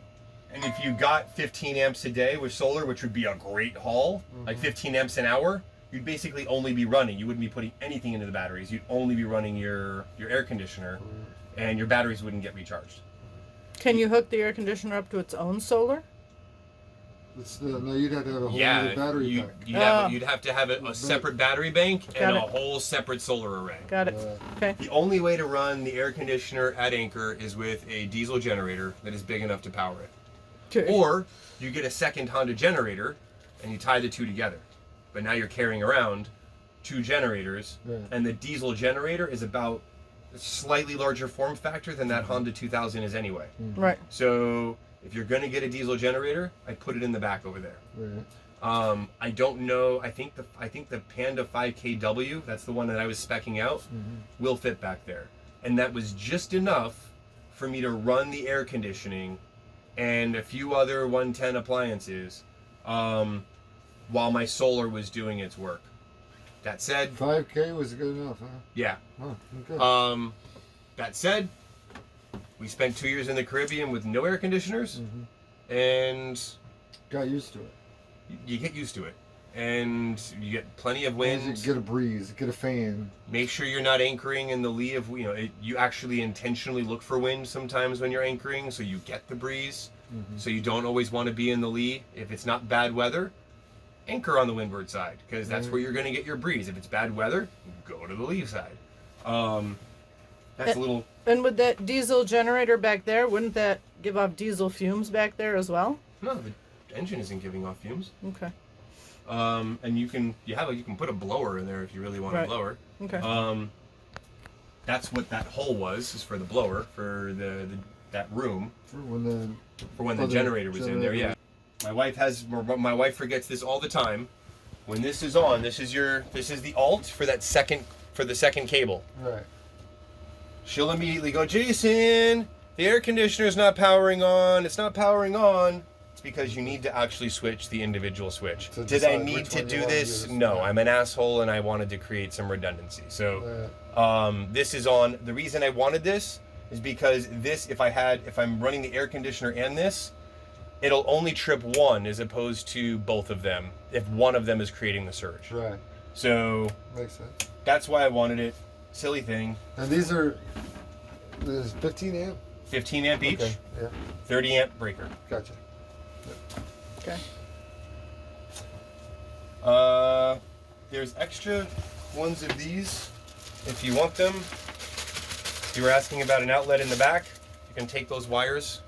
And if you got 15 amps a day with solar, which would be a great haul, like 15 amps an hour, you'd basically only be running. You wouldn't be putting anything into the batteries. You'd only be running your air conditioner, and your batteries wouldn't get recharged. Can you hook the air conditioner up to its own solar? No, you'd have to have a whole other battery pack. You'd have to have a separate battery bank and a whole separate solar array. Got it. Okay. The only way to run the air conditioner at Anchor is with a diesel generator that is big enough to power it. Okay. Or you get a second Honda generator and you tie the two together. But now you're carrying around two generators, and the diesel generator is about a slightly larger form factor than that Honda 2000 is anyway. Right. So if you're going to get a diesel generator, I put it in the back over there. Right. I don't know. I think the Panda 5KW, that's the one that I was speccing out, will fit back there. And that was just enough for me to run the air conditioning and a few other 110 appliances while my solar was doing its work. That said, 5K was good enough, huh? Yeah. Oh, okay. That said, we spent 2 years in the Caribbean with no air conditioners, and Got used to it. you get used to it, and you get plenty of wind. Get a breeze, get a fan. Make sure you're not anchoring in the lee of, you actually intentionally look for wind sometimes when you're anchoring, so you get the breeze. So you don't always want to be in the lee. If it's not bad weather, anchor on the windward side, because that's where you're going to get your breeze. If it's bad weather, go to the lee side. That's a little... And with that diesel generator back there, wouldn't that give off diesel fumes back there as well? No, the engine isn't giving off fumes. Okay. And you can put a blower in there if you really want a blower. Okay. That's what that hole was, is for the blower for that room. For when the generator was in there. Yeah. My wife forgets this all the time. When this is on, this is the alt for the second cable. Right. She'll immediately go, Jason, the air conditioner's not powering on. It's not powering on. It's because you need to actually switch the individual switch. Did I need to do this? No, I'm an asshole and I wanted to create some redundancy. So this is on. The reason I wanted this is because if I'm running the air conditioner and this, it'll only trip one as opposed to both of them if one of them is creating the surge. Right. So makes sense. That's why I wanted it. Silly thing. And this is 15 amp? 15 amp each. Okay. Yeah. 30 amp breaker. Gotcha. Okay. There's extra ones of these if you want them. You were asking about an outlet in the back. You can take those wires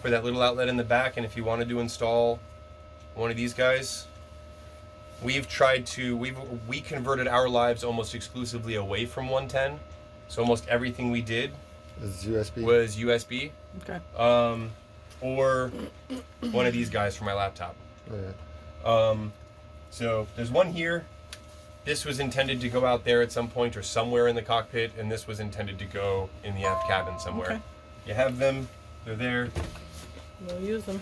for that little outlet in the back, and if you wanted to install one of these guys, we converted our lives almost exclusively away from 110. So almost everything we did was USB. Okay. Or one of these guys for my laptop. Oh, yeah. So there's one here. This was intended to go out there at some point or somewhere in the cockpit, and this was intended to go in the aft cabin somewhere. Okay. You have them. They're there. We'll use them.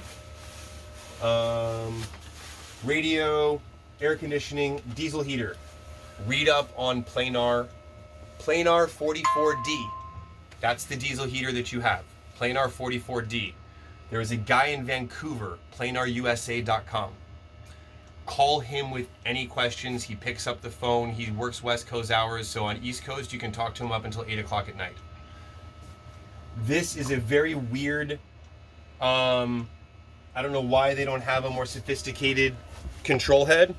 Radio, air conditioning, diesel heater. Read up on Planar 44D. That's the diesel heater that you have. Planar 44D. There is a guy in Vancouver, planarusa.com. Call him with any questions. He picks up the phone. He works West Coast hours, so on East Coast you can talk to him up until 8 o'clock at night. This is a very weird, I don't know why they don't have a more sophisticated control head.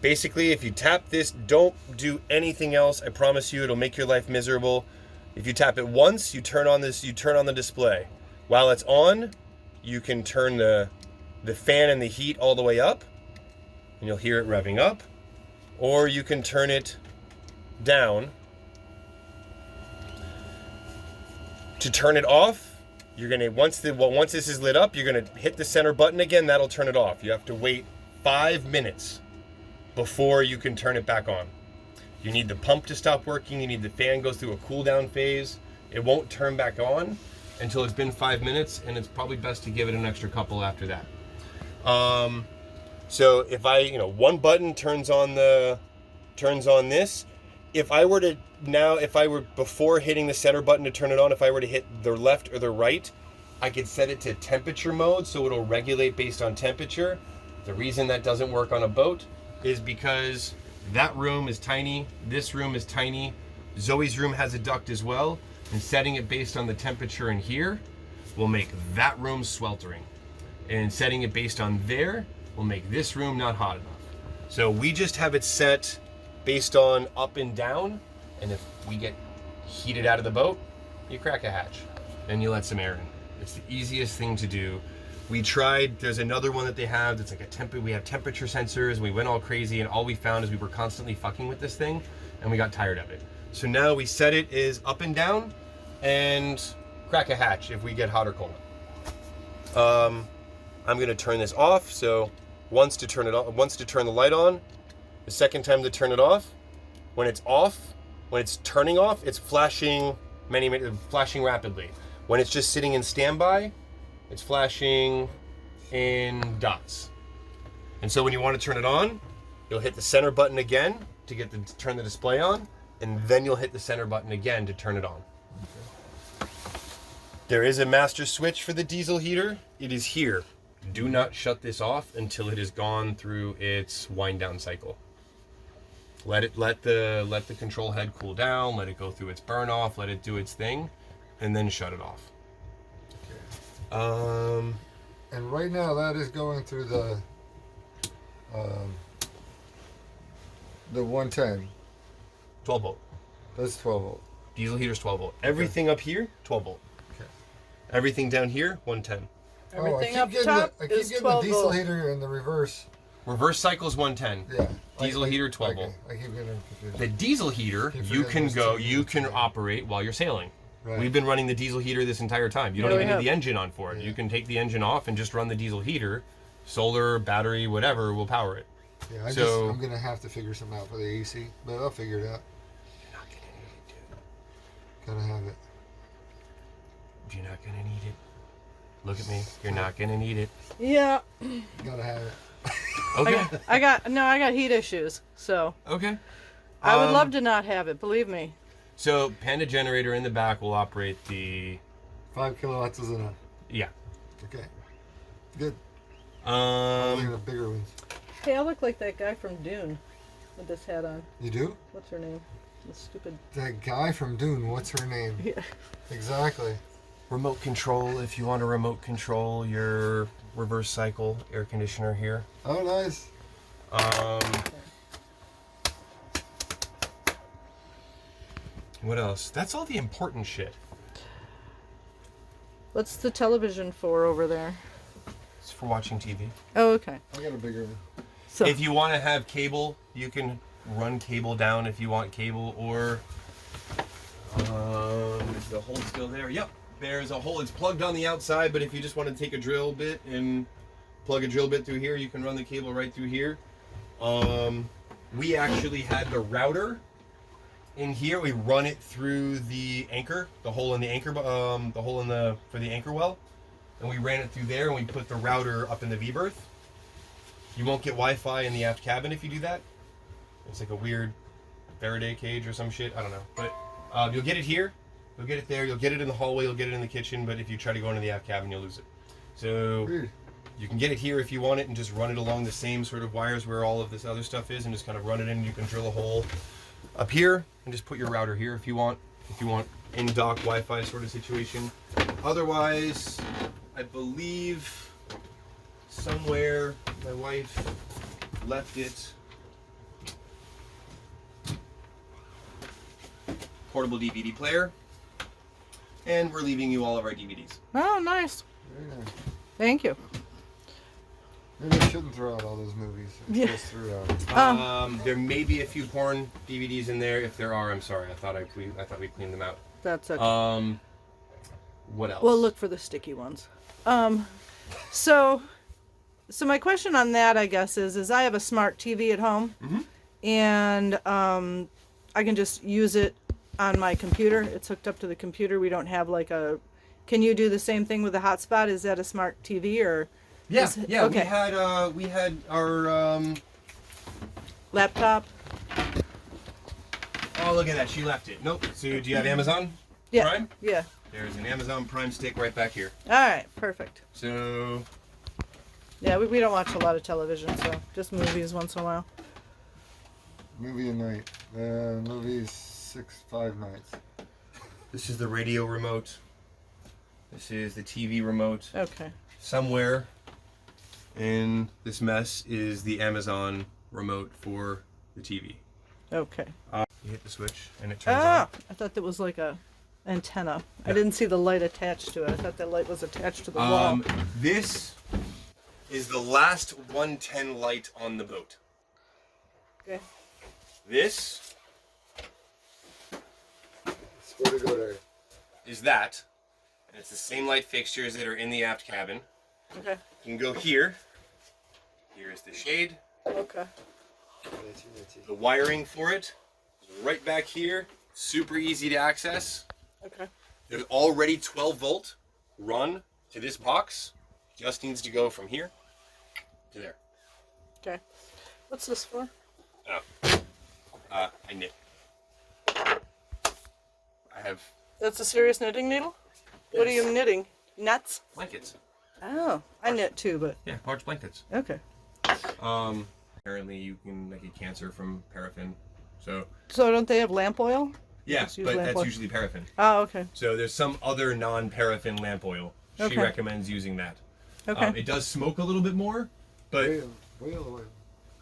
Basically, if you tap this, don't do anything else. I promise you it'll make your life miserable. If you tap it once, you turn on the display. While it's on, you can turn the fan and the heat all the way up, and you'll hear it revving up, or you can turn it down. To turn it off, you're gonna once this is lit up, you're gonna hit the center button again. That'll turn it off. You have to wait 5 minutes before you can turn it back on. You need the pump to stop working. You need the fan goes through a cool down phase. It won't turn back on until it's been 5 minutes, and it's probably best to give it an extra couple after that. So if one button turns on this, if I were before hitting the center button to turn it on, if I were to hit the left or the right, I could set it to temperature mode, so it'll regulate based on temperature. The reason that doesn't work on a boat is because that room is tiny, this room is tiny, Zoe's room has a duct as well, and setting it based on the temperature in here will make that room sweltering. And setting it based on there will make this room not hot enough. So we just have it set based on up and down, and if we get heated out of the boat, you crack a hatch and you let some air in. It's the easiest thing to do. We tried, there's another one that they have that's like we have temperature sensors, and we went all crazy, and all we found is we were constantly fucking with this thing, and we got tired of it. So now we set it as up and down, and crack a hatch if we get hot or cold. I'm gonna turn this off, so once to turn the light on, the second time to turn it off. When it's off, when it's turning off, it's flashing flashing rapidly. When it's just sitting in standby, it's flashing in dots. And so when you want to turn it on, you'll hit the center button again to turn the display on, and then you'll hit the center button again to turn it on. Okay. There is a master switch for the diesel heater. It is here. Do not shut this off until it has gone through its wind down cycle. Let the control head cool down, let it go through its burn off, let it do its thing, and then shut it off. Okay. And right now that is going through the 110. 12 volt. That's 12 volt. Diesel heater's 12 volt. Everything up here, 12 volt. Okay. Everything down here, 110. Everything up top I keep is getting 12 the diesel volt. heater in the reverse. Reverse cycle is 110. Yeah. Diesel heater 12 volt. I keep getting confused. The diesel heater, you can operate while you're sailing. Right. We've been running the diesel heater this entire time. You don't Yeah, even we need the engine on for it. Yeah. You can take the engine off and just run the diesel heater. Solar, battery, whatever will power it. Yeah, I'm gonna have to figure something out for the AC, but I'll figure it out. You're not gonna need it, Gotta have it. dude. You're not gonna need it. Look at me. You're not gonna need it. Yeah. Gotta have it. Okay. I got heat issues, so Okay. I would love to not have it, believe me. So Panda generator in the back will operate the 5 kilowatts is enough. yeah. Okay. Good. Look at Um the bigger ones. Hey, I look like that guy from Dune with this hat on. You do? What's her name? The stupid. That guy from Dune. What's her name? Yeah. Exactly. remote control if you want to remote control your reverse cycle air conditioner here. Oh, nice. What else? That's all the important shit. What's the television for over there? It's for watching TV. Oh, okay. I got a bigger one. So If you want to have cable, you can run cable down if you want cable, or is the hole still there? Yep, there's a hole. It's plugged on the outside, but if you just want to take a drill bit and plug a drill bit through here, you can run the cable right through here. We actually had the router in here. We run it through the anchor, the hole in the anchor, for the anchor well, and we ran it through there, and we put the router up in the V-berth. You won't get Wi-Fi in the aft cabin if you do that. It's like a weird Faraday cage or some shit. I don't know. But you'll get it here. You'll get it there. You'll get it in the hallway. You'll get it in the kitchen. But if you try to go into the aft cabin, you'll lose it. So Weird. you can get it here if you want it and just run it along the same sort of wires where all of this other stuff is and just kind of run it in. You can drill a hole up here and just put your router here if you want. If you want in-dock Wi-Fi sort of situation. Otherwise, I believe somewhere my wife left it. Portable DVD player, and we're leaving you all of our DVDs. oh, nice. Very nice. Thank you. Maybe I shouldn't throw out all those movies. I Yeah. just threw out. There may be a few porn DVDs in there. If there are, I'm sorry. I thought we cleaned them out. That's okay. What else? We'll look for the sticky ones. So my question on that, I guess, is I have a smart TV at home, and I can just use it on my computer. It's hooked up to the computer. We don't have like a. Can you do the same thing with a hotspot? Is that a smart TV or? Yeah, Is it- yeah. okay. We had our. Laptop. Oh, look at that. She left it. Nope. So do you have Amazon Yeah. Prime? Yeah. There's an Amazon Prime stick right back here. All right. Perfect. So Yeah, we don't watch a lot of television, so just movies once in a while. Movie and night. Movies 5 nights. this is the radio remote. This is the TV remote. Okay. Somewhere in this mess is the Amazon remote for the TV. Okay. You hit the switch and it turns Ah, I thought that was like a antenna. I didn't see the light attached to it. I thought that light was attached to the wall. on. This is the last 110 light on the boat. Okay. This Swear to go there. is that, and it's the same light fixtures that are in the aft cabin. Okay. You can go here. Here is the shade. Okay. The wiring for it is right back here. Super easy to access. Okay. There's already 12 volt run to this box. Just needs to go from here to there. Okay. What's this for? Oh. I knit. I have That's a serious knitting needle? What are you knitting? Nuts? blankets. Oh, I knit too, but Yeah, large blankets. okay. Apparently you can make a cancer from paraffin. So So don't they have lamp oil? yeah, Just use but lamp that's oil. usually paraffin. Oh, okay. So there's some other non-paraffin lamp oil. She Okay. recommends using that. Okay. It does smoke a little bit more, but Whale oil.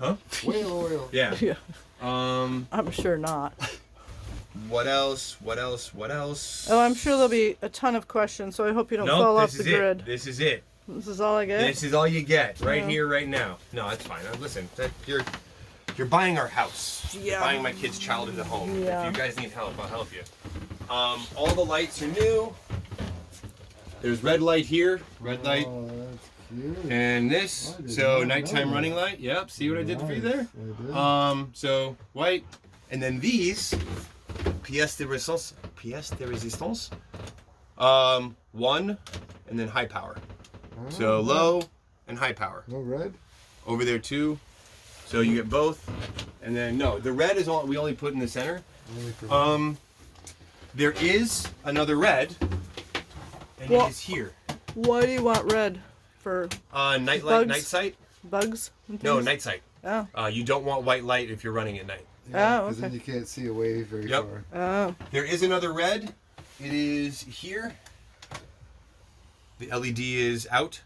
huh? Whale oil. Yeah. Yeah. Um. I'm sure not. What else? What else? What else? Oh, I'm sure there'll be a ton of questions, so I hope you don't Nope, fall off this the is grid. it. This is it. This is all I get? This is all you get right Yeah. here, right now. No, that's fine. Listen, you're buying our house. You're Yeah. buying my kid's childhood home. Yeah. If you guys need help, I'll help you. All the lights are new. There's red light here, red light, Oh, that's cute. and this. I did So not know nighttime that. running light. Yep. See what I did for you there? Nice, I did. So white, and then these pièce de résistance. Pièce de résistance. 1, and then high power. So Oh, low and high power. No red? Over there too. So you get both. And then no, the red is all we only put in the center. Only for There is another red, and Well- it is here. Why do you want red? For Night light, Bugs? night sight. bugs and No, things? night sight. Oh. You don't want white light if you're running at night. Yeah, Oh, 'cause then okay. you can't see away very Yep. far. Oh. There is another red. It is here. The LED is out.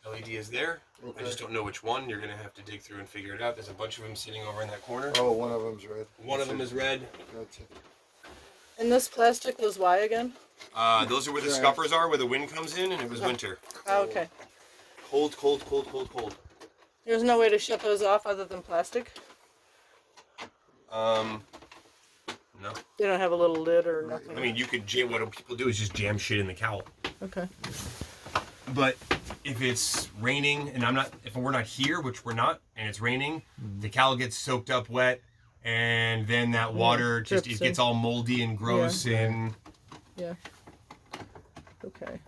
LED is there. I Okay. just don't know which one. You're gonna have to dig through and figure it out. There's a bunch of them sitting over in that corner. Oh, one of them's red. One of them is red. Gotcha. And this plastic was why again? Those are where the Yeah. scuppers are, where the wind comes in, and it was winter. Oh, okay. Cold, cold, cold, cold, cold. There's no way to shut those off other than plastic? No. They don't have a little lid or nothing? I mean, you could jam. What people do is just jam shit in the cowl. Okay. But if it's raining, and if we're not here, which we're not, and it's raining, the cowl gets soaked up wet, and then that water just drips it gets in. all moldy and gross, and Yeah. Okay.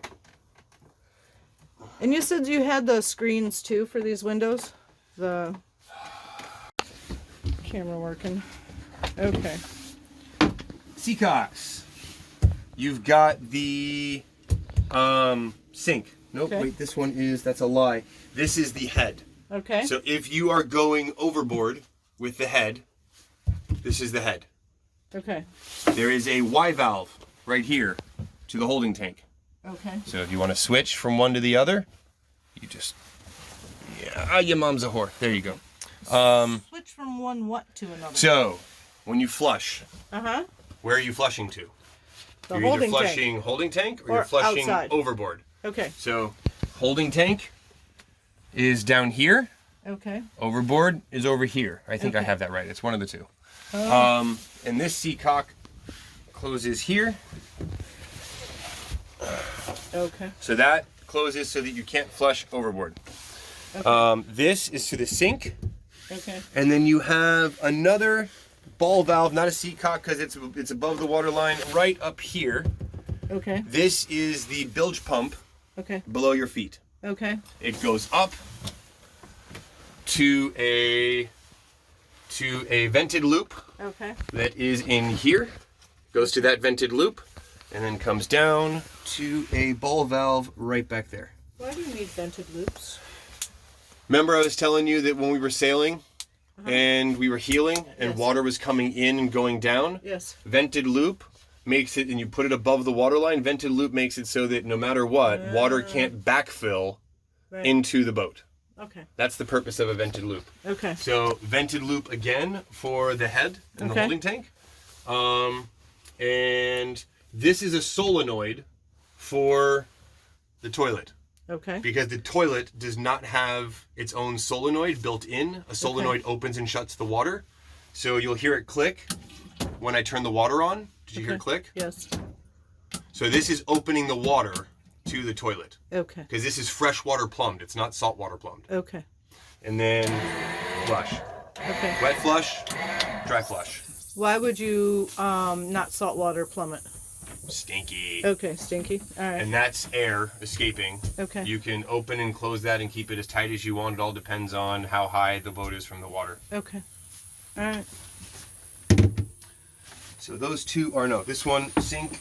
And you said you had the screens too for these windows? The camera working. Okay. Seacocks. You've got the sink. Nope, Okay. wait, that's a lie. This is the head. Okay. So if you are going overboard with the head, this is the head. Okay. There is a Y valve right here to the holding tank. Okay. So if you want to switch from one to the other, you just, your mom's a whore. There you go. Switch from one what to another? So when you flush, Uh-huh. where are you flushing to? The You're either holding flushing tank. holding tank or Or you're flushing outside. overboard. Okay. So holding tank is down here. Okay. Overboard is over here. I think I Okay. have that right. It's one of the two. Oh. And this seacock closes here. Okay. So that closes so that you can't flush overboard. Okay. This is to the sink. Okay. And then you have another ball valve, not a seacock because it's above the water line, right up here. Okay. This is the bilge pump Okay. below your feet. Okay. It goes up to a vented loop Okay. that is in here. Goes to that vented loop, and then comes down to a ball valve right back there. Why do you need vented loops? Remember I was telling you that when we were sailing and we were heeling and Yes. water was coming in and going down? Yes. Vented loop makes it, and you put it above the water line, vented loop makes it so that no matter what, water can't backfill Right. into the boat. Okay. That's the purpose of a vented loop. Okay. So vented loop again for the head and the Okay. holding tank. And this is a solenoid for the toilet, Okay. because the toilet does not have its own solenoid built in. A solenoid opens and shuts the water. So you'll hear it click when I turn the water on. Did you hear it click? Yes. So this is opening the water to the toilet, Okay. because this is fresh water plumbed. It's not salt water plumbed. Okay. And then flush. Okay. Wet flush, dry flush. Why would you not saltwater plummet? Stinky. Okay, stinky. All right. And that's air escaping. Okay. You can open and close that and keep it as tight as you want. It all depends on how high the boat is from the water. Okay. All right. So those two are no. This one sink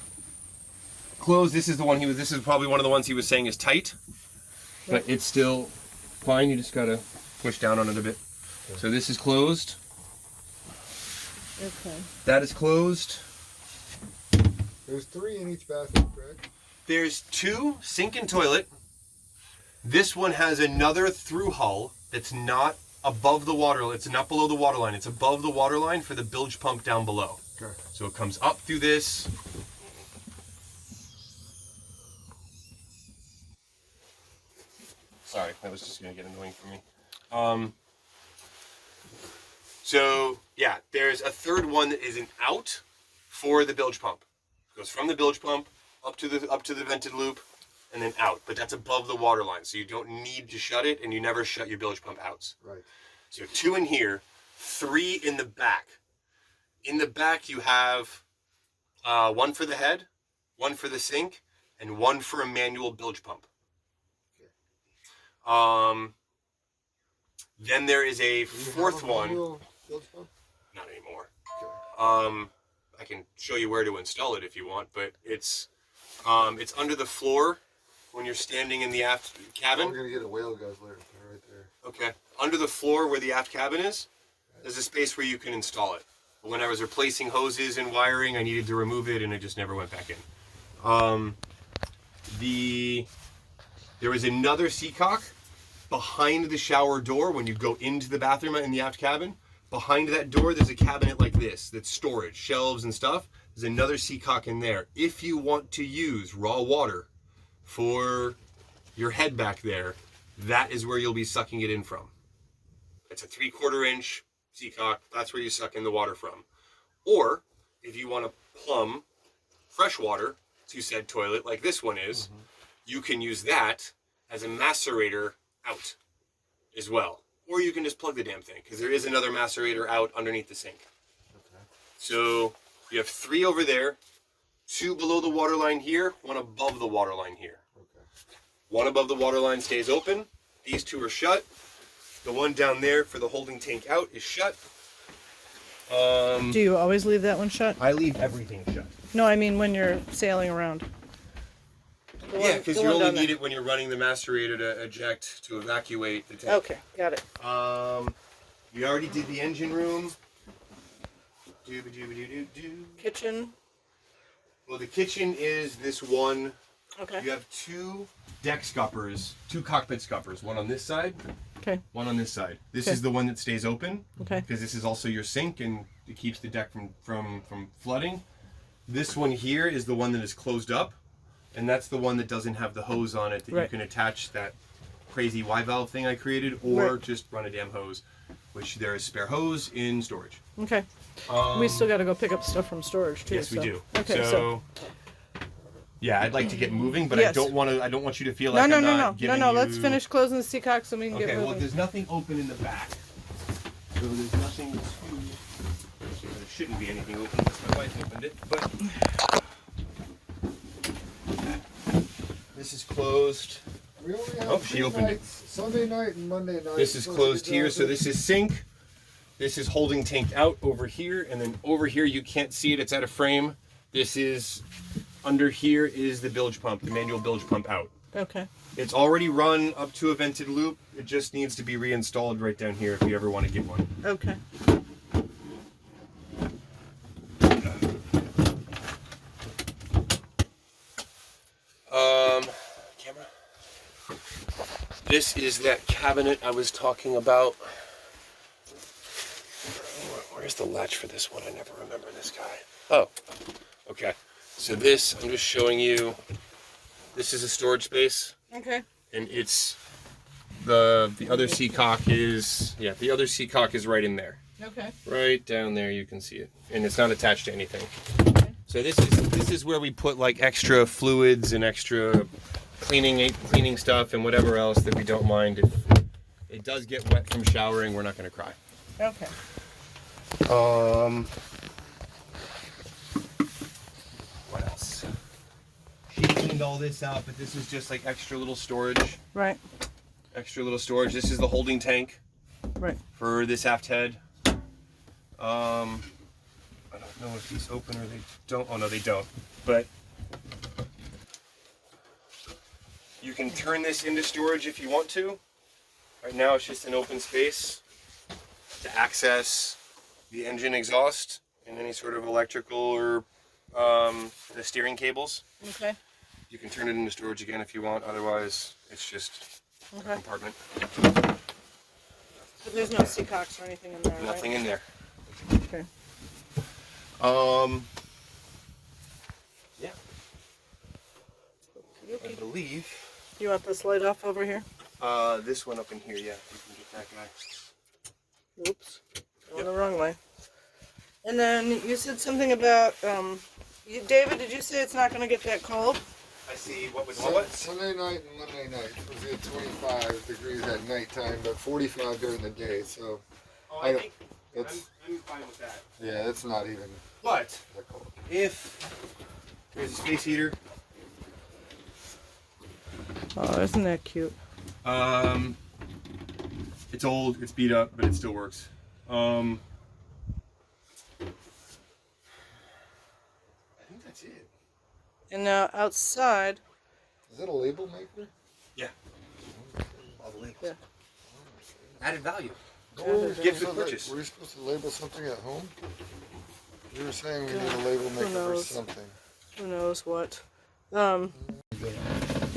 closed. This is the one this is probably one of the ones he was saying is tight, but it's still fine. You just gotta push down on it a bit. So this is closed. Okay. That is closed. There's 3 in each bathroom, correct? There's 2 sink and toilet. This one has another through hull that's not above the water. It's not below the water line. It's above the water line for the bilge pump down below. Okay. So it comes up through this. Sorry, that was just gonna get annoying for me. So yeah, there's a third one that is an out for the bilge pump. It goes from the bilge pump up to the vented loop and then out. But that's above the water line, so you don't need to shut it, and you never shut your bilge pump outs. Right. So 2 in here, 3 in the back. In the back you have 1 for the head, 1 for the sink, and 1 for a manual bilge pump. Then there is a 4th one. Not anymore. Okay. I can show you where to install it if you want, but it's under the floor when you're standing in the aft cabin. We're gonna get a whale guzzler right there. Okay. Under the floor where the aft cabin is, there's a space where you can install it. But when I was replacing hoses and wiring, I needed to remove it, and it just never went back in. There is another seacock behind the shower door when you go into the bathroom in the aft cabin. Behind that door, there's a cabinet like this that's storage, shelves and stuff. There's another seacock in there. If you want to use raw water for your head back there, that is where you'll be sucking it in from. It's a 3/4 inch seacock. That's where you suck in the water from. Or if you want to plumb fresh water to said toilet like this one is, you can use that as a macerator out as well. Or you can just plug the damn thing, because there is another macerator out underneath the sink. Okay. So you have 3 over there, 2 below the water line here, 1 above the water line here. Okay. 1 above the water line stays open. These 2 are shut. The one down there for the holding tank out is shut. Do you always leave that one shut? I leave everything shut. No, I mean when you're sailing around. Yeah, because you only need it when you're running the macerator to eject, to evacuate the tank. Okay, got it. We already did the engine room. Kitchen. Well, the kitchen is this one. Okay. You have 2 deck scuppers, 2 cockpit scuppers. One on this side, Okay. one on this side. This Okay. is the one that stays open. Okay. Because this is also your sink and it keeps the deck from flooding. This one here is the one that is closed up, and that's the one that doesn't have the hose on it that you Right. can attach that crazy Y valve thing I created, or Right. just run a damn hose, which there is spare hose in storage. Okay. We still got to go pick up stuff from storage too. Yes, we so. do. Okay, so yeah, I'd like to get moving, but I Yes. don't want you to feel like no, I'm no, not no. giving Let's you- finish closing the seacock so we can Okay, get well, moving. there's nothing open in the back, so there's nothing to. There shouldn't be anything open unless my wife opened it, but this is closed. We only have Oh, she opened it. Sunday night and Monday night. This is closed here, so this is sink. This is holding tank out over here, and then over here you can't see it, it's out of frame. This is, under here is the bilge pump, the manual bilge pump out. Okay. It's already run up to a vented loop. It just needs to be reinstalled right down here if you ever want to get one. Okay. Camera. This is that cabinet I was talking about. Where's the latch for this one? I never remember this guy. Oh, okay. So this, I'm just showing you, this is a storage space. Okay. And it's, the other seacock is, yeah, the other seacock is right in there. Okay. Right down there, you can see it. And it's not attached to anything. Okay. So this is where we put like extra fluids and extra cleaning stuff and whatever else that we don't mind. If it does get wet from showering, we're not going to cry. Okay. What else? She cleaned all this out, but this is just like extra little storage. Right. Extra little storage. This is the holding tank. Right. For this aft head. I don't know if these open or they don't. Oh no, they don't. But you can turn this into storage if you want to. Right now it's just an open space to access the engine exhaust and any sort of electrical or the steering cables. Okay. You can turn it into storage again if you want. Otherwise, it's just a compartment. But there's no seacocks or anything in there, Nothing right? in there. Okay. Yeah. I believe. You want this light off over here? This one up in here, yeah. You can get that guy. Oops. Going the wrong way. And then you said something about, David, did you say it's not going to get that cold? I see. What was what? Sunday night and Monday night was at 25 degrees at nighttime, but 45 during the day. So Oh, I I don't- think it's I'm fine with that. yeah, it's not even But that cold. if there's a space heater, Oh, isn't that cute? it's old, it's beat up, but it still works. I think that's it. And now outside, Is it a label maker? Yeah. All the labels. Yeah. Added value. Oh, Gift so with purchase. were you supposed to label something at home? You were saying we need a label maker for knows? something. who knows what. The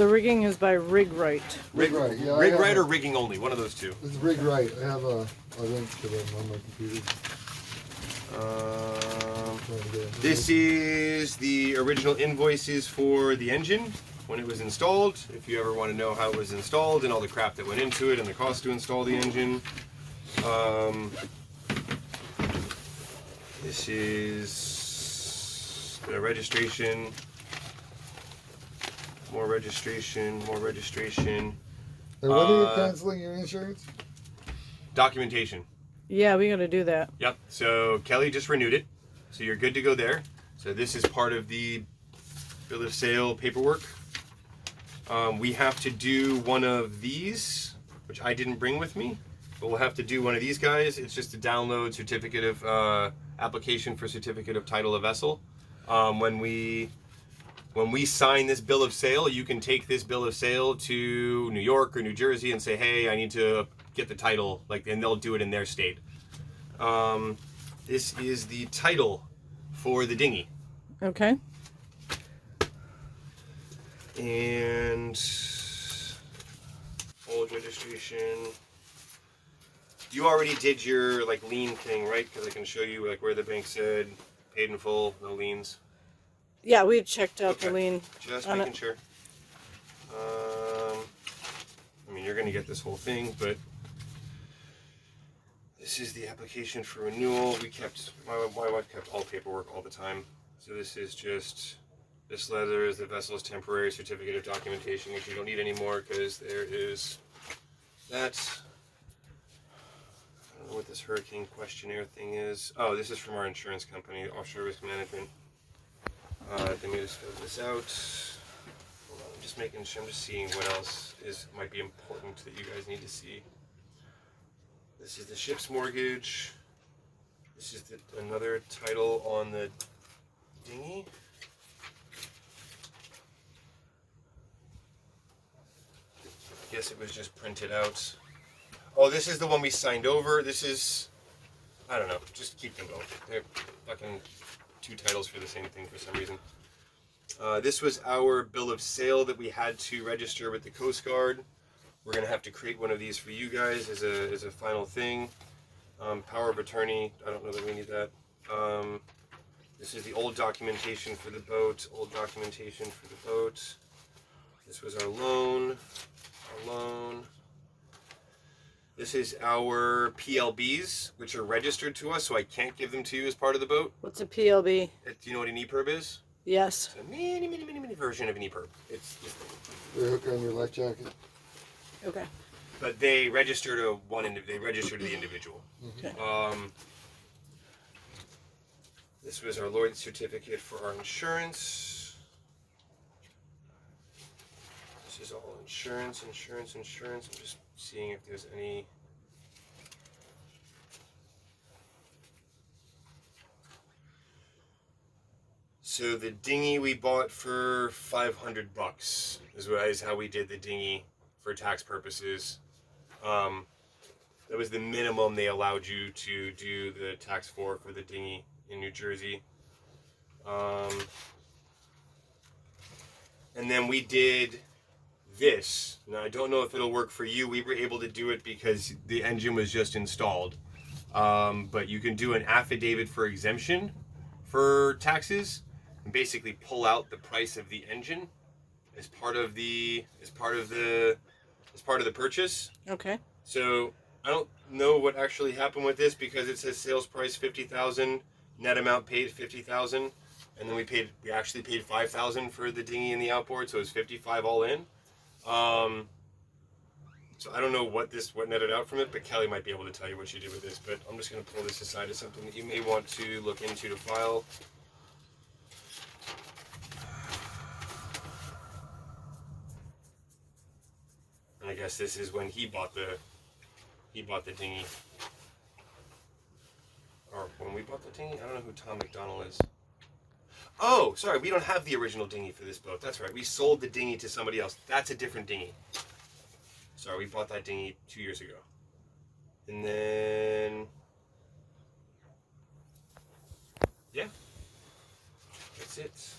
rigging is by Rig Right. Rig, Right, yeah, I rig have right a- or rigging only, one of those two. It's Rig Right. I have a link to them on my computer. Trying to get it. This is the original invoices for the engine when it was installed. If you ever want to know how it was installed and all the crap that went into it and the cost to install the engine. This is the registration. More registration, more registration. And when are you canceling your insurance? Documentation. Yeah, we gotta do that. Yep. So Kelly just renewed it. So you're good to go there. So this is part of the bill of sale paperwork. We have to do one of these, which I didn't bring with me, but we'll have to do one of these guys. It's just a download certificate of application for certificate of title of vessel. When we sign this bill of sale, you can take this bill of sale to New York or New Jersey and say, hey, I need to get the title, and they'll do it in their state. This is the title for the dinghy. Okay. And old registration. You already did your lien thing, right? Because I can show you where the bank said paid in full, no liens. Yeah, we checked out the Okay. lien. Just on making it. sure. I mean, you're gonna get this whole thing, but this is the application for renewal. My wife kept all paperwork all the time. So this is just, this letter is the vessel's temporary certificate of documentation, which you don't need anymore because there is that. I don't know what this hurricane questionnaire thing is. Oh, this is from our insurance company, Offshore Risk Management. They made us fill this out. Hold on, I'm just making sure, I'm just seeing what else. might be important that you guys need to see. This is the ship's mortgage. This is another title on the dinghy. I guess it was just printed out. Oh, this is the one we signed over. This is, I don't know, just keep them both. They're fucking two titles for the same thing for some reason. This was our bill of sale that we had to register with the Coast Guard. We're gonna have to create one of these for you guys as a final thing. Power of attorney, I don't know that we need that. This is the old documentation for the boat, This was our loan. This is our PLBs, which are registered to us, so I can't give them to you as part of the boat. What's a PLB? Do you know what an EPIRB is? Yes. It's a mini version of an EPIRB. It's They hook on your life jacket. Okay. but they register to they register to the individual. Okay. This was our Lloyd's certificate for our insurance. This is all insurance. I'm just seeing if there's any. So the dinghy we bought for $500 is how we did the dinghy for tax purposes. That was the minimum they allowed you to do the tax for the dinghy in New Jersey. And then we did this. Now I don't know if it'll work for you. We were able to do it because the engine was just installed. But you can do an affidavit for exemption for taxes and basically pull out the price of the engine as part of the purchase. Okay. So I don't know what actually happened with this because it says sales price $50,000, net amount paid $50,000, and then we actually paid $5,000 for the dinghy and the outboard, so it was $55,000 all in. So I don't know what netted out from it, but Kelly might be able to tell you what she did with this. But I'm just going to pull this aside as something that you may want to look into to file. And I guess this is when he bought the dinghy. Or when we bought the dinghy? I don't know who Tom McDonald is. Oh, sorry, we don't have the original dinghy for this boat. That's right, we sold the dinghy to somebody else. That's a different dinghy. Sorry, we bought that dinghy 2 years ago. And then... yeah. That's it.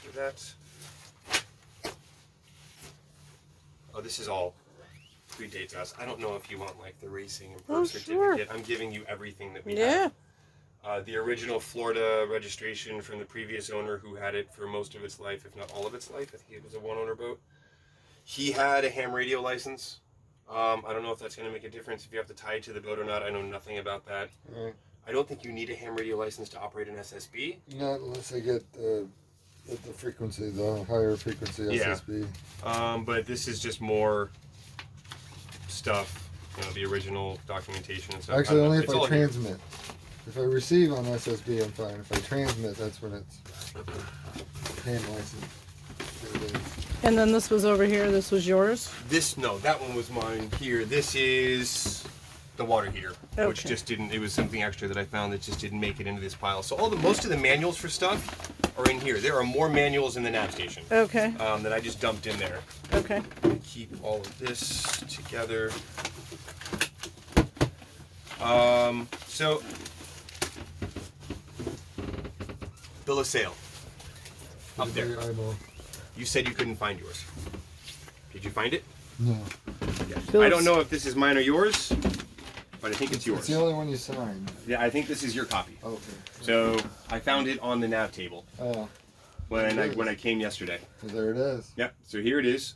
Do that. Oh, this is all predates us. I don't know if you want like the racing and birth certificate. Sure. I'm giving you everything that we have. The original Florida registration from the previous owner who had it for most of its life, if not all of its life. I think it was a one-owner boat. He had a ham radio license. I don't know if that's going to make a difference if you have to tie it to the boat or not. I know nothing about that. Right. I don't think you need a ham radio license to operate an SSB. Not unless they get the frequency, the higher frequency SSB. Yeah. But this is just more stuff, the original documentation and stuff. Actually, only if I transmit. If I receive on SSB, I'm fine. If I transmit, that's when it's ham license. And then this was over here. This was yours? No, that one was mine here. This is the water heater, which just didn't, it was something extra that I found that just didn't make it into this pile. So most of the manuals for stuff are in here. There are more manuals in the nav station. Okay. That I just dumped in there. Okay. Keep all of this together. So, bill of sale. Up there. You said you couldn't find yours. Did you find it? No. Yeah. I don't know if this is mine or yours, but I think it's yours. It's the only one you signed. Yeah, I think this is your copy. Okay. So I found it on the nav table. Oh. When I came yesterday. There it is. Yep. So here it is.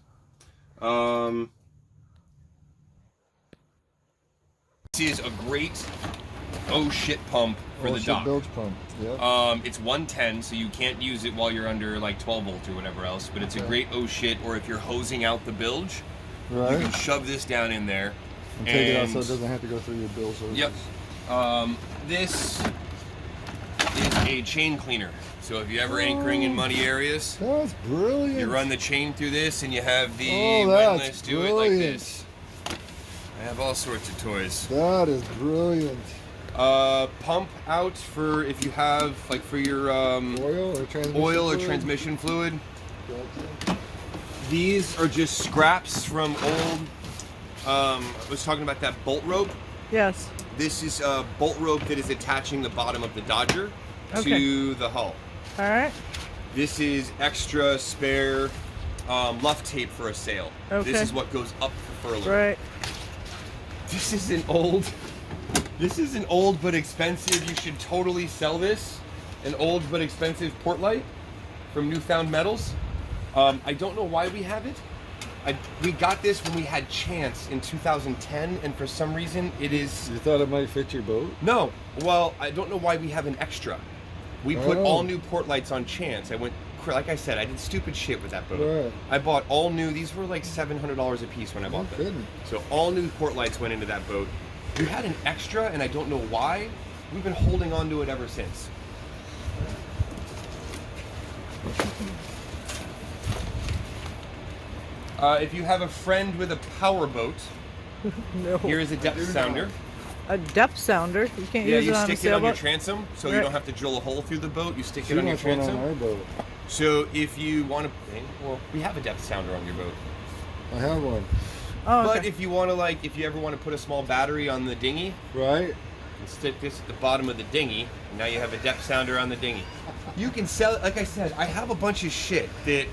This is a great shit pump for the dock. Bilge pump. Yeah. It's 110, so you can't use it while you're under like 12 volts or whatever else. But it's a great shit. Or if you're hosing out the bilge, you can shove this down in there and take it out so it doesn't have to go through your bilge. Yep. This is a chain cleaner. So if you're ever anchoring in muddy areas, That's brilliant. you run the chain through this and you have the Oh, windlass that's do it like this. I have all sorts of toys. That is brilliant. Pump out for if you have like for your Oil or transmission fluid? Gotcha. These are just scraps from old. I was talking about that bolt rope. Yes. This is a bolt rope that is attaching the bottom of the Dodger to the hull. All right. This is extra spare luff tape for a sail. Okay. This is what goes up the furler. Right. This is an old. This is an old but expensive. You should totally sell this. An old but expensive port light from Newfound Metals. I don't know why we have it. We got this when we had Chance in 2010, and for some reason it is. You thought it might fit your boat? No. Well, I don't know why we have an extra. We put all new port lights on Chance. Like I said, I did stupid shit with that boat. Right. I bought all new. These were like $700 a piece when I bought them. Goodness. So all new port lights went into that boat. We had an extra, and I don't know why. We've been holding on to it ever since. If you have a friend with a power boat, No. here is a depth sounder. A depth sounder. You can't Yeah, use you it on a stick it on your sailboat. transom, so you Right. don't have to drill a hole through the boat. You stick She it on your wants one transom. on our boat. So if you want to, well, we have a depth sounder on your boat. I have one. Oh, okay. But if you want to, like, if you ever want to put a small battery on the dinghy, Right? and stick this at the bottom of the dinghy, and now you have a depth sounder on the dinghy. You can sell it. Like I said, I have a bunch of shit that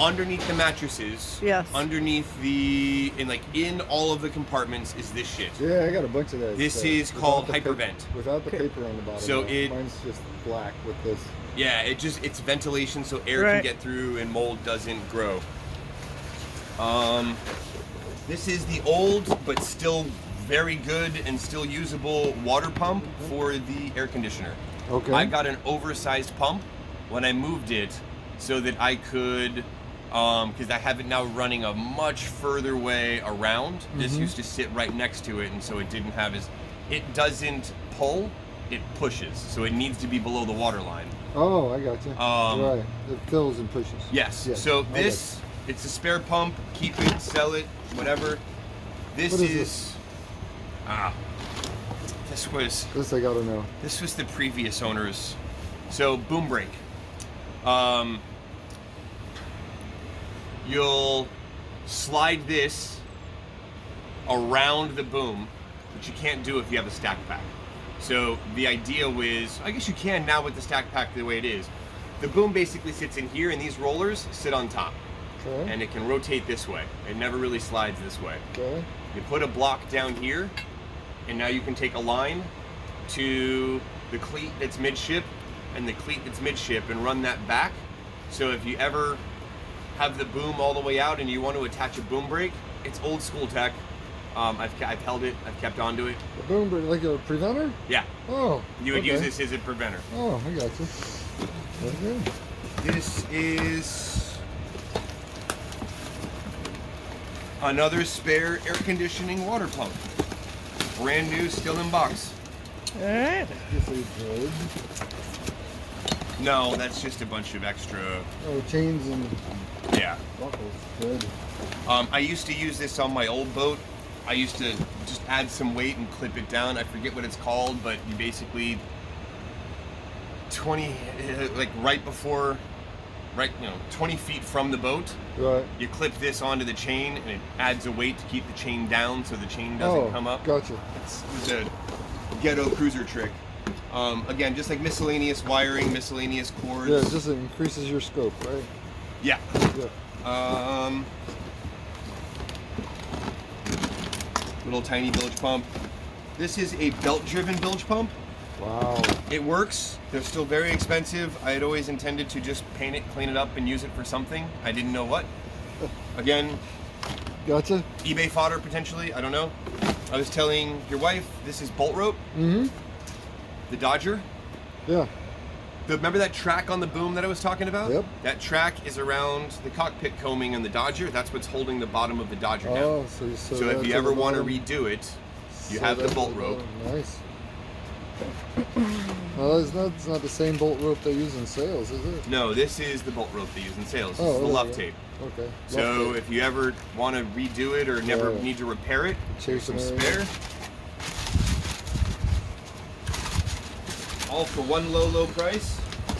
underneath the mattresses, Yes. underneath in all of the compartments is this shit. Yeah, I got a bunch of that. This stuff. is called Without the hypervent. Without the Okay. paper on the bottom. So Mine's just black with this. Yeah, it's ventilation so air Right. can get through and mold doesn't grow. This is the old but still very good and still usable water pump for the air conditioner. Okay. I got an oversized pump when I moved it so that I could, because I have it now running a much further way around. This used to sit right next to it, and so it didn't have it doesn't pull, it pushes. So it needs to be below the water line. Oh, I got you. Right. It fills and pushes. Yes. Yes, So I this, it's a spare pump. Keep it, sell it, whatever. This What is is. this? This I gotta know. This was the previous owners. So boom brake. You'll slide this around the boom, which you can't do if you have a stack pack. So the idea was, I guess you can now with the stack pack the way it is. The boom basically sits in here, and these rollers sit on top, Okay. and it can rotate this way. It never really slides this way. Okay. You put a block down here, and now you can take a line to the cleat that's midship and the cleat that's midship and run that back. So if you ever have the boom all the way out and you want to attach a boom brake, it's old school tech. I've held it, I've kept onto it. A boom brake, like a preventer? Yeah, Oh. you would okay. use this as a preventer. Oh, I got you. Very good. This is another spare air conditioning water pump. Brand new, still in box. All right. This is good. No, that's just a bunch of extra. Oh, chains and Yeah. buckles. Good. I used to use this on my old boat. I used to just add some weight and clip it down. I forget what it's called, but you basically 20 feet from the boat, Right. you clip this onto the chain, and it adds a weight to keep the chain down so the chain doesn't come up. Gotcha. It's a ghetto cruiser trick. Again, just like miscellaneous wiring, miscellaneous cords. Yeah, it just increases your scope, right? Yeah. Yeah. Little tiny bilge pump. This is a belt-driven bilge pump. Wow. It works. They're still very expensive. I had always intended to just paint it, clean it up, and use it for something. I didn't know what. Again, Gotcha. eBay fodder potentially. I don't know. I was telling your wife, this is bolt rope. Mm-hmm. The Dodger. Yeah. Remember that track on the boom that I was talking about? Yep. That track is around the cockpit coaming on the Dodger. That's what's holding the bottom of the Dodger down. Oh, so So if that's you at ever the want to bottom. redo it, you So have the that's bolt at the rope. bottom. Nice. Well, it's not the same bolt rope they use in sales, is it? No, this is the bolt rope they use in sales. This Oh, is the there luff you go. tape. Okay. So Love if you ever want to redo it or never Yeah. need to repair it, here's some Chasing spare. All for one low price. I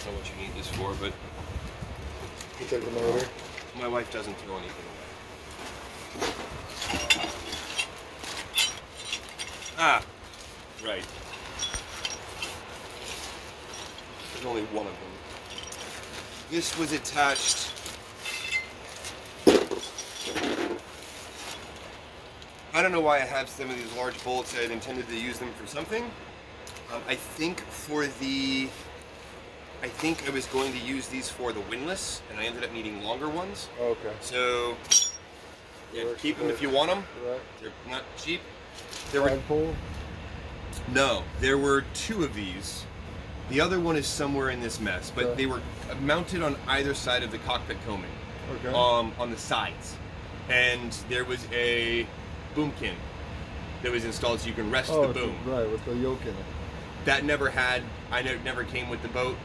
don't know what you need this for, but You take the motor. my wife doesn't throw anything away. Ah, right. There's only one of them. This was attached. I don't know why I have some of these large bolts. I had intended to use them for something. I think I was going to use these for the windlass, and I ended up needing longer ones. Okay. So, yeah, Works keep them good. if you want them. Right. They're not cheap. There were Flagpole. no, there were two of these. The other one is somewhere in this mess, but Okay. they were mounted on either side of the cockpit coaming, Okay. on the sides, and there was a boomkin that was installed so you can rest the boom. Right, with the yoke in it. That never came with the boat.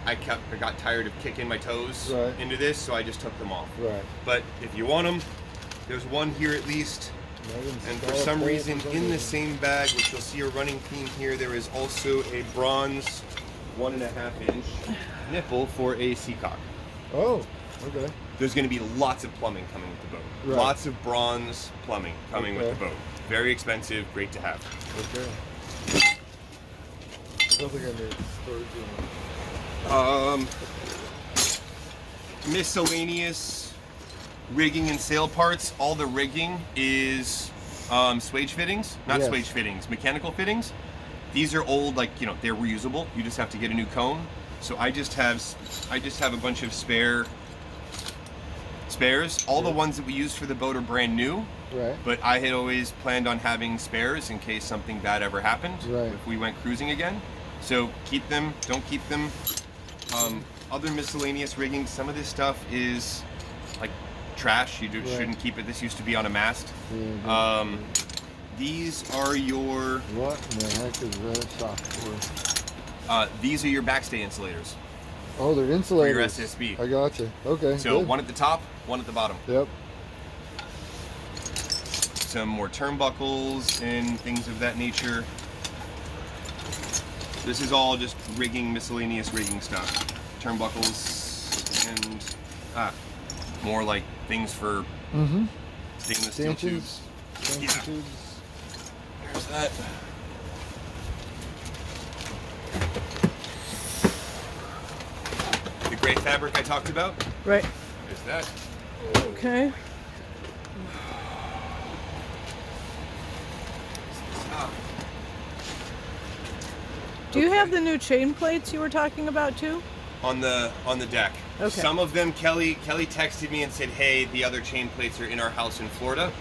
I got tired of kicking my toes Right. into this, so I just took them off. Right. But if you want them, there's one here at least. And for some reason, in the same bag, which you'll see a running theme here, there is also a bronze 1.5-inch nipple for a seacock. Oh, okay. There's going to be lots of plumbing coming with the boat. Right. Lots of bronze plumbing coming with Okay. the boat. Very expensive, great to have. Okay. I don't think I need storage unit. Miscellaneous rigging and sail parts. All the rigging is swage fittings, not Yes. swage fittings, mechanical fittings. These are old, like, they're reusable. You just have to get a new cone. So I just have a bunch of spares. All the ones that we use for the boat are brand new, Right. but I had always planned on having spares in case something bad ever happened. Right. If we went cruising again. So keep them, don't keep them. Other miscellaneous rigging, some of this stuff is like trash. You Right. shouldn't keep it. This used to be on a mast. Yeah, These are your what in the heck is that software? these are your backstay insulators. Oh, they're insulators. your SSB. I got you. Okay. So good. one at the top, one at the bottom. Yep. Some more turnbuckles and things of that nature. This is all just rigging, miscellaneous rigging stuff. Turnbuckles and more like things for stainless steel tubes. Stanchion Yeah. tubes. There's that. The gray fabric I talked about. Right. There's that. Okay. Do you have the new chain plates you were talking about too? On the deck. Okay. Some of them, Kelly texted me and said, "Hey, the other chain plates are in our house in Florida.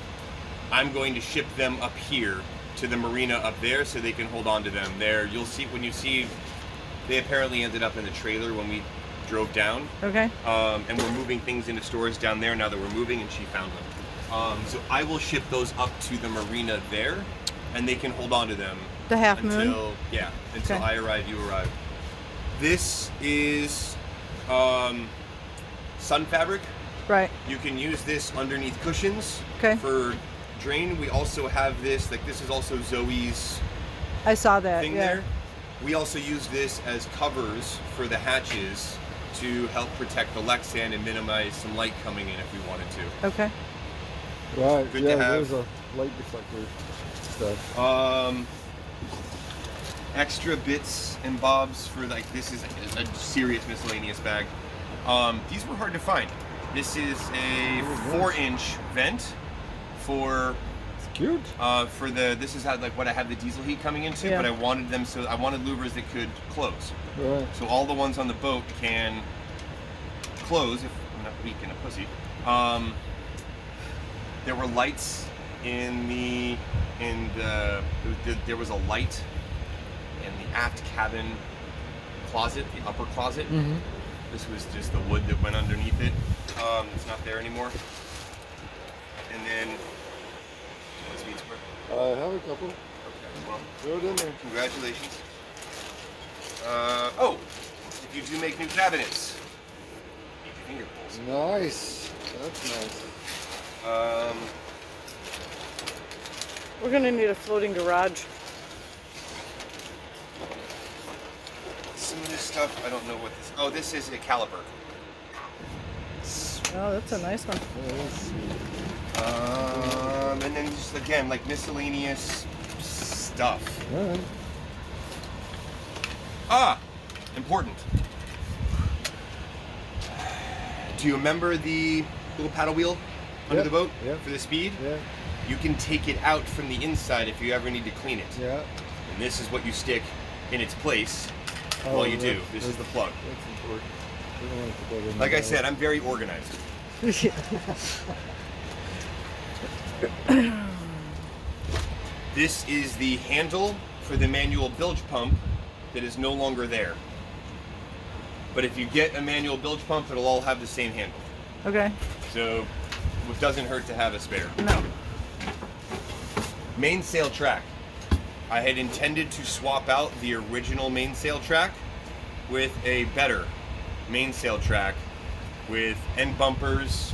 I'm going to ship them up here to the marina up there so they can hold on to them." There, you'll see when you see. They apparently ended up in the trailer when we drove down. Okay. And we're moving things into stores down there now that we're moving, and she found them. So I will ship those up to the marina there, and they can hold on to them. The half moon. Until Okay. I arrive, you arrive. This is sun fabric. Right. You can use this underneath cushions Okay. for drain. We also have this, like this is also Zoe's I saw that. thing yeah. there. We also use this as covers for the hatches to help protect the Lexan and minimize some light coming in if we wanted to. Okay. Right. Good yeah, to have. there's a light deflector stuff. Extra bits and bobs for like this is a serious miscellaneous bag. These were hard to find. This is a 4-inch vent for It's cute. this is how like what I have the diesel heat coming into, Yeah. but I wanted louvers that could close. Right. So all the ones on the boat can close if I'm not weak and a pussy. There were lights there was a light in the aft cabin closet, the upper closet. Mm-hmm. This was just the wood that went underneath it. It's not there anymore. And then couple. Okay, well, Throw it in there. congratulations. If you do make new cabinets, keep your finger pulls. Nice. That's nice. We're gonna need a floating garage. Some of this stuff, I don't know what this. Oh, this is a caliper. Oh, that's a nice one. And then just again, like miscellaneous stuff. All right. Important. Do you remember the little paddle wheel under Yep, the boat yep. for the speed? Yeah. You can take it out from the inside if you ever need to clean it. Yeah. And this is what you stick in its place Oh, while you do. that's- This is the plug. That's important. We don't want to put that in Like there. I said, I'm very organized. This is the handle for the manual bilge pump that is no longer there. But if you get a manual bilge pump, it'll all have the same handle. Okay. So it doesn't hurt to have a spare. No. Mainsail track. I had intended to swap out the original mainsail track with a better mainsail track with end bumpers,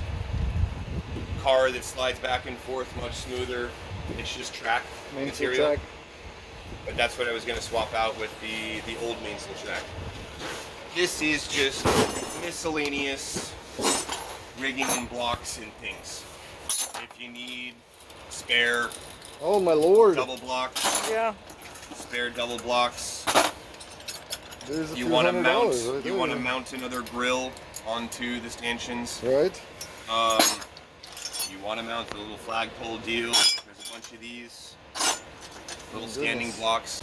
car that slides back and forth much smoother. It's just track Mainsail material. track. But that's what I was going to swap out with the old mainsail track. This is just miscellaneous rigging and blocks and things. If you need spare Oh my lord. double blocks, Yeah. spare double blocks, There's a you few want to $100 mount right you there. want to mount another grill onto the stanchions. Right. You want to mount the little flagpole deal. There's a bunch of these little standing Goodness. blocks.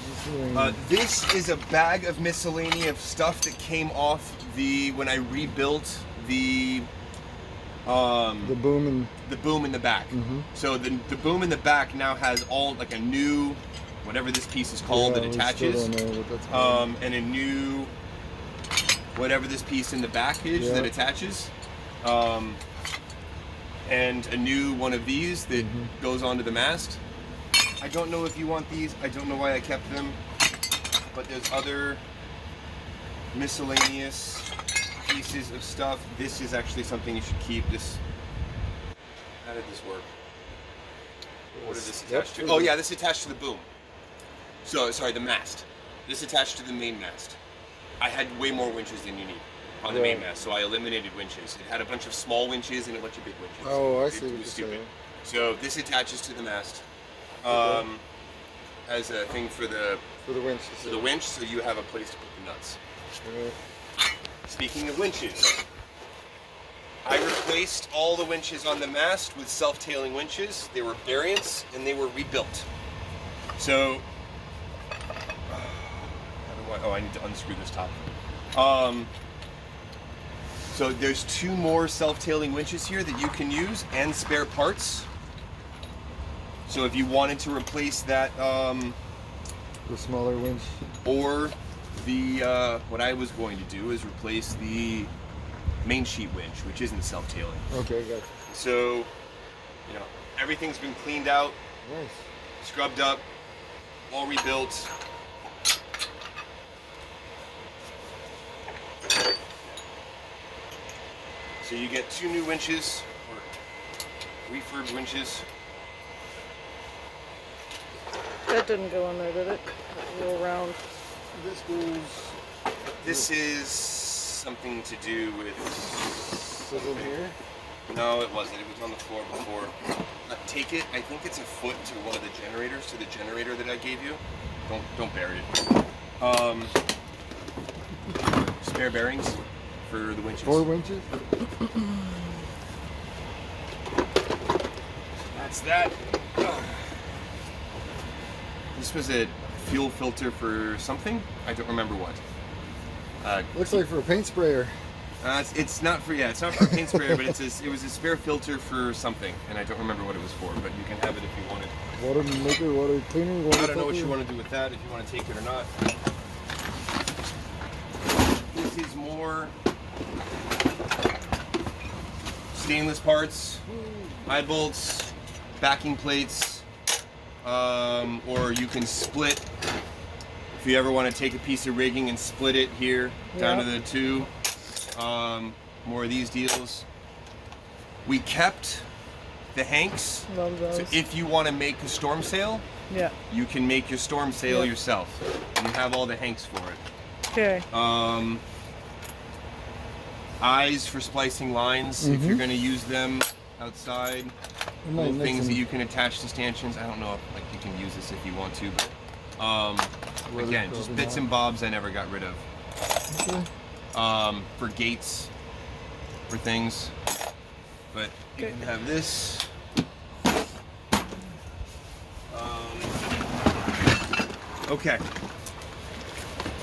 Miscellaneous. This is a bag of miscellaneous stuff that came off when I rebuilt the The boom and the boom in the back. Mhm. So the boom in the back now has all like a new, whatever this piece is called, yeah, that we still attaches, don't know what that's called. and a new, whatever this piece in the back is Yeah. that attaches, and a new one of these that goes onto the mast. I don't know if you want these. I don't know why I kept them, but there's other miscellaneous pieces of stuff. This is actually something you should keep. This. How did this work? What is this attached to? Oh yeah, this is attached to the boom. So sorry, the mast. This attached to the main mast. I had way more winches than you need on the main Right. mast, so I eliminated winches. It had a bunch of small winches and a bunch of big winches. Oh, I It see what was you're stupid. saying. So this attaches to the mast. As a thing for the winch. winch, so you have a place to put the nuts. Right. Speaking of winches, I replaced all the winches on the mast with self-tailing winches. They were variants and they were rebuilt. So, I need to unscrew this top. So there's 2 more self-tailing winches here that you can use and spare parts. So if you wanted to replace that, The smaller winch. or the what I was going to do is replace the main sheet winch, which isn't self-tailing. Okay, gotcha. So, everything's been cleaned out, Nice. scrubbed up, all rebuilt. So you get 2 new winches, or refurb winches. That didn't go in there, did it? That little round. This goes. This is something to do with. Goes in here. No, it wasn't. It was on the floor before. Take it. I think it's a foot to one of the generators, to the generator that I gave you. Don't bury it. Spare bearings for the winches. 4 winches. That's that. This was a fuel filter for something. I don't remember what. Looks like for a paint sprayer. It's not for it's not for a paint sprayer, but it was a spare filter for something, and I don't remember what it was for. But you can have it if you want it. Water maker, water cleaner, water I don't know what you filter. want to do with that. If you want to take it or not. This is more stainless parts, eye bolts, backing plates. or you can split. If you ever want to take a piece of rigging and split it here down to the two. More of these deals. We kept the hanks. Love those. So if you want to make a storm sail, you can make your storm sail yourself. And you have all the hanks for it. Okay. Eyes for splicing lines, if you're going to use them outside. Little things that you can attach to stanchions. I don't know if like you can use this if you want to, but again, just bits and bobs I never got rid of. For gates, for things. But you can have this. Okay.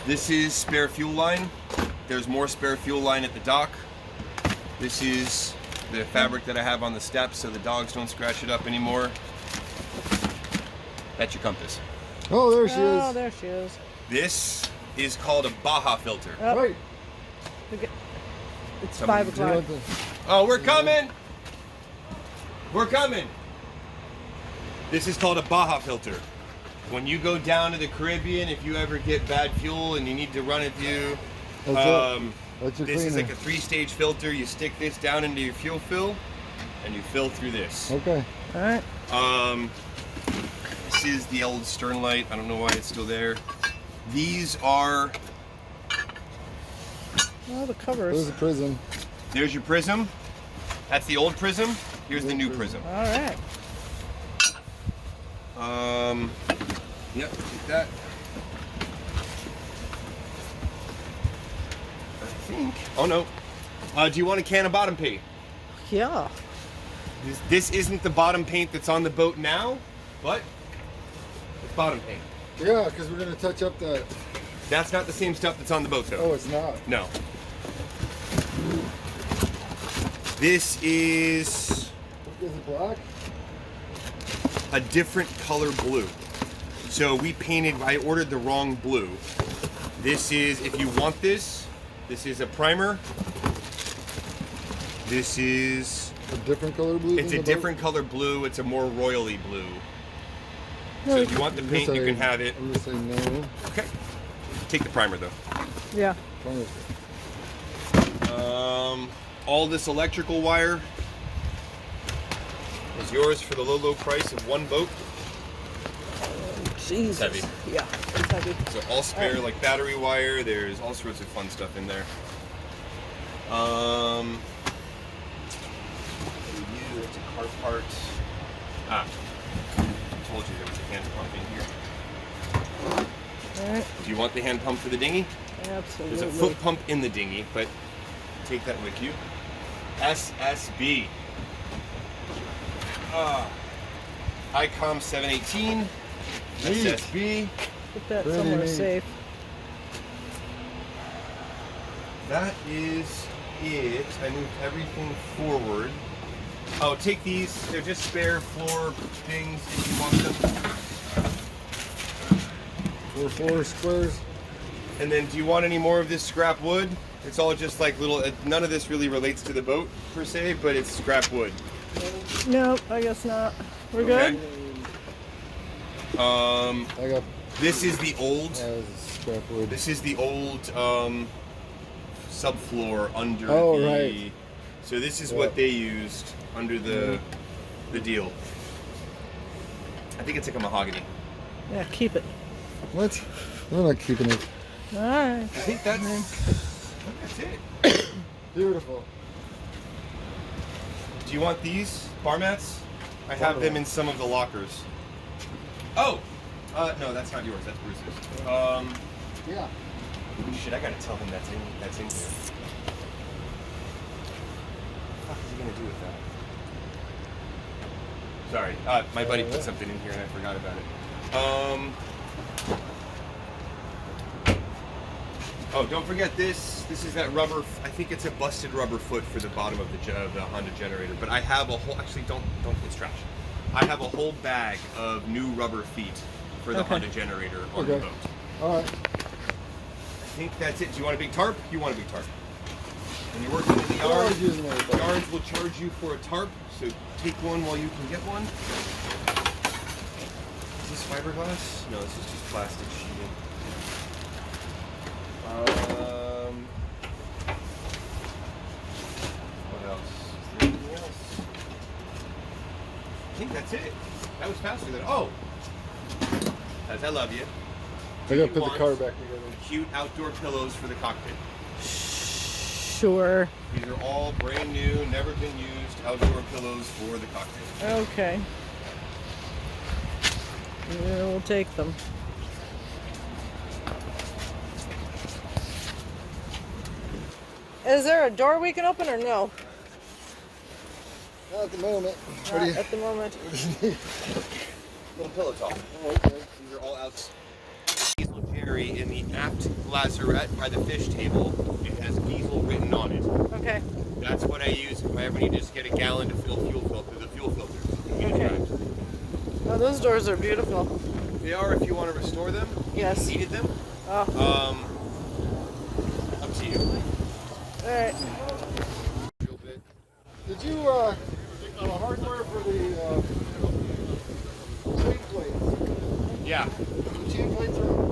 This is spare fuel line. There's more spare fuel line at the dock. This is the fabric that I have on the steps so the dogs don't scratch it up anymore. That's your compass. Oh, there she is. Oh, there she is. This is called a Baja filter. Oh, Right. it's 5 o'clock. Oh, we're coming! We're coming! This is called a Baja filter. When you go down to the Caribbean, if you ever get bad fuel and you need to run it through, this is like a 3-stage filter. You stick this down into your fuel fill, and you fill through this. Okay. All right. This is the old stern light. I don't know why it's still there. These are. Oh, the covers. There's a prism. There's your prism. That's the old prism. Here's the new prism. All right. Yep, take that. I think. Oh no. Do you want a can of bottom paint? Yeah. This isn't the bottom paint that's on the boat now, but it's bottom paint. Yeah, because we're gonna touch up that. That's not the same stuff that's on the boat though. Oh, it's not. No. This is Is it black? a different color blue. So we painted, I ordered the wrong blue. This is, if you want this is a primer. This is, A different color blue? it's than a the different color blue. It's a more royally blue. So if you want the boat? paint, you can have it. I'm gonna say no. Okay. Take the primer though. Yeah. Primer's All this electrical wire is yours for the low price of one boat. Jesus. Heavy. Yeah, it's heavy. So all spare, like battery wire. There's all sorts of fun stuff in there. It's a car part. I told you there was a hand pump in here. All right. Do you want the hand pump for the dinghy? Absolutely. There's a foot pump in the dinghy, but take that with you. SSB. ICOM 718. SSB. Put that Pretty somewhere neat. safe. That is it. I moved everything forward. Oh, take these. They're just spare floor things if you want them. 4 squares. And then, do you want any more of this scrap wood? It's all just like little. None of this really relates to the boat per se, but it's scrap wood. Nope, I guess not. We're good? I got This is the old. scrap wood. This is the old subfloor under Oh, the. right. So this is what they used under the deal. I think it's like a mahogany. Yeah, keep it. What? I'm not keeping it. All right. I think that's it. Beautiful. Do you want these bar mats? I have them in some of the lockers. Oh, no, that's not yours. That's Bruce's. Yeah. Shit, I gotta tell him that's in here. What the fuck is he gonna do with that? Sorry, my buddy put something in here and I forgot about it. Oh, don't forget this. This is that rubber. I think it's a busted rubber foot for the bottom of the Honda generator. But I have a whole. Actually, don't. It's trash. I have a whole bag of new rubber feet for the Honda generator on the boat. All right. I think that's it. Do you want a big tarp? You want a big tarp. When you're working in the I yard, was using my tarp. yards will charge you for a tarp. So take one while you can get one. this fiberglass? No, this is just plastic sheeting. What else? Is there anything else? I think that's it. That was faster than. Oh! As I love you. I gotta put the car back together. Cute outdoor pillows for the cockpit. Sure. These are all brand new, never been used outdoor pillows for the cockpit. Okay. Yeah, we'll take them. Is there a door we can open or no? Not at the moment. Not at the moment. Little pillow top. Oh, okay. These are all out. Diesel Jerry in the aft lazarette by the fish table. It has diesel written on it. Okay. That's what I use if I ever need to just get a gallon to fill fuel filter. The fuel filters. Okay. Oh, those doors are beautiful. They are if you want to restore them. Yes. Needed them. Oh. Up to you. All right. Did you, on the hardware for the chain plates? Yeah. The chain plates are on the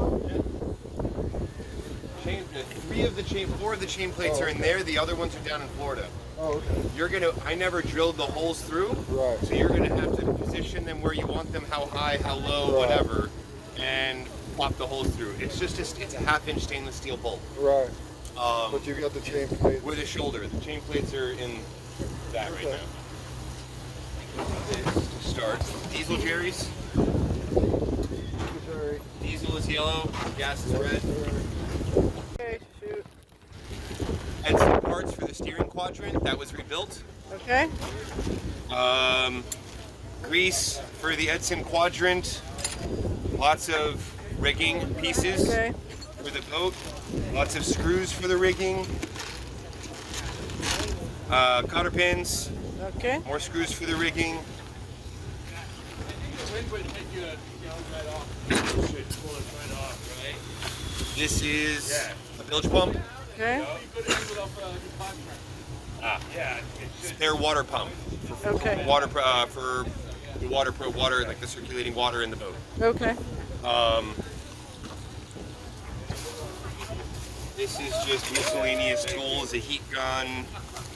Four of the chain plates are in there. The other ones are down in Florida. Oh, okay. I never drilled the holes through. Right. So you're gonna have to position them where you want them, how high, how low, Right. whatever, and plop the holes through. It's just it's a half-inch stainless steel bolt. Right. But you got the chain plates. With a shoulder. The chain plates are in that right Okay. now. This to start. Diesel Jerry's. Sorry. Diesel is yellow. Gas is red. Okay. Shoot. And some parts for the steering quadrant that was rebuilt. Okay. Grease for the Edson quadrant. Lots of rigging pieces Okay. for the boat. Lots of screws for the rigging. Cotter pins. Okay. More screws for the rigging. This is a bilge pump. Okay. Spare water pump. Okay. Water for the water, like the circulating water in the boat. Okay. This is just miscellaneous tools, a heat gun,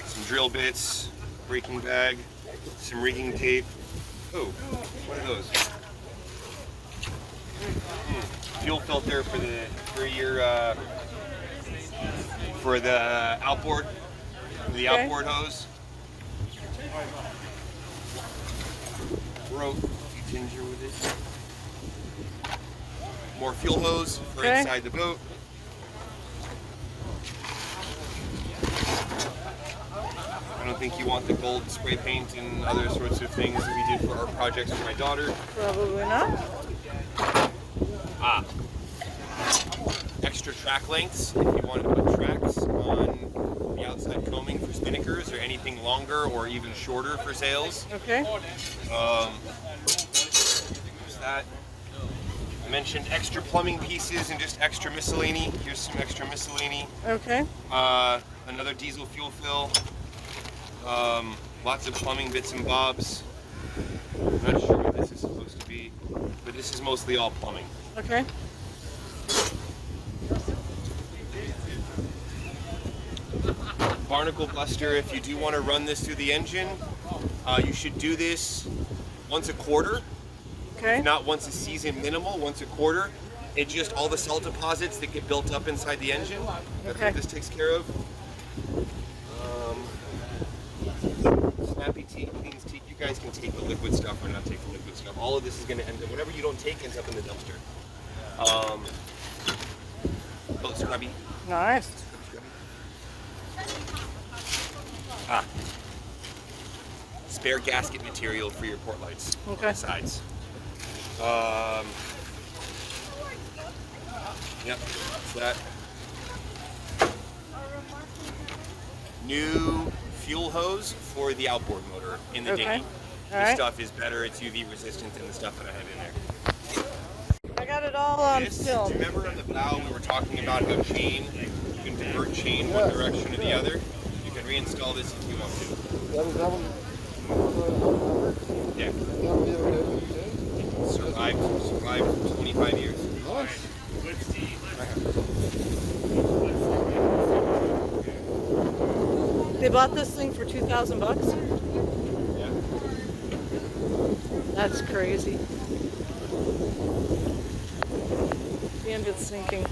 some drill bits, braking bag, some rigging tape. Oh, what are those? Fuel filter for the outboard, the Okay. outboard hose. Rope ginger with it. More fuel hose for Okay. inside the boat. I don't think you want the gold spray paint and other sorts of things that we did for our projects for my daughter. Probably not. Extra track lengths if you want to put tracks on the outside combing for spinnakers or anything longer or even shorter for sails. Okay. There's that. I mentioned extra plumbing pieces and just extra miscellany. Here's some extra miscellany. Okay. Another diesel fuel fill. Lots of plumbing bits and bobs. I'm not sure what this is supposed to be, but this is mostly all plumbing. Okay. Barnacle buster, if you do want to run this through the engine, you should do this once a quarter, Okay. not once a season minimal, once a quarter. It just all the salt deposits that get built up inside the engine. That's Okay. what this takes care of. Snappy teeth, cleans teeth. You guys can take the liquid stuff or not take the liquid stuff. All of this is going to end up, whatever you don't take ends up in the dumpster. Boat scrubby. Nice. Spare gasket material for your port lights. Okay. Sides. Yep, that's that. New fuel hose for the outboard motor in the Okay. dinghy. All This right. stuff is better, it's UV resistant than the stuff that I have in there. I got it all on This, do film. you remember on the bow we were talking about how chain, you can divert chain one direction or the other? You can reinstall this if you want to. That was that one. Yeah. That one the other day. Circle I've survived 25 years. Nice. They bought this thing for $2,000. Yeah. That's crazy. And it's sinking.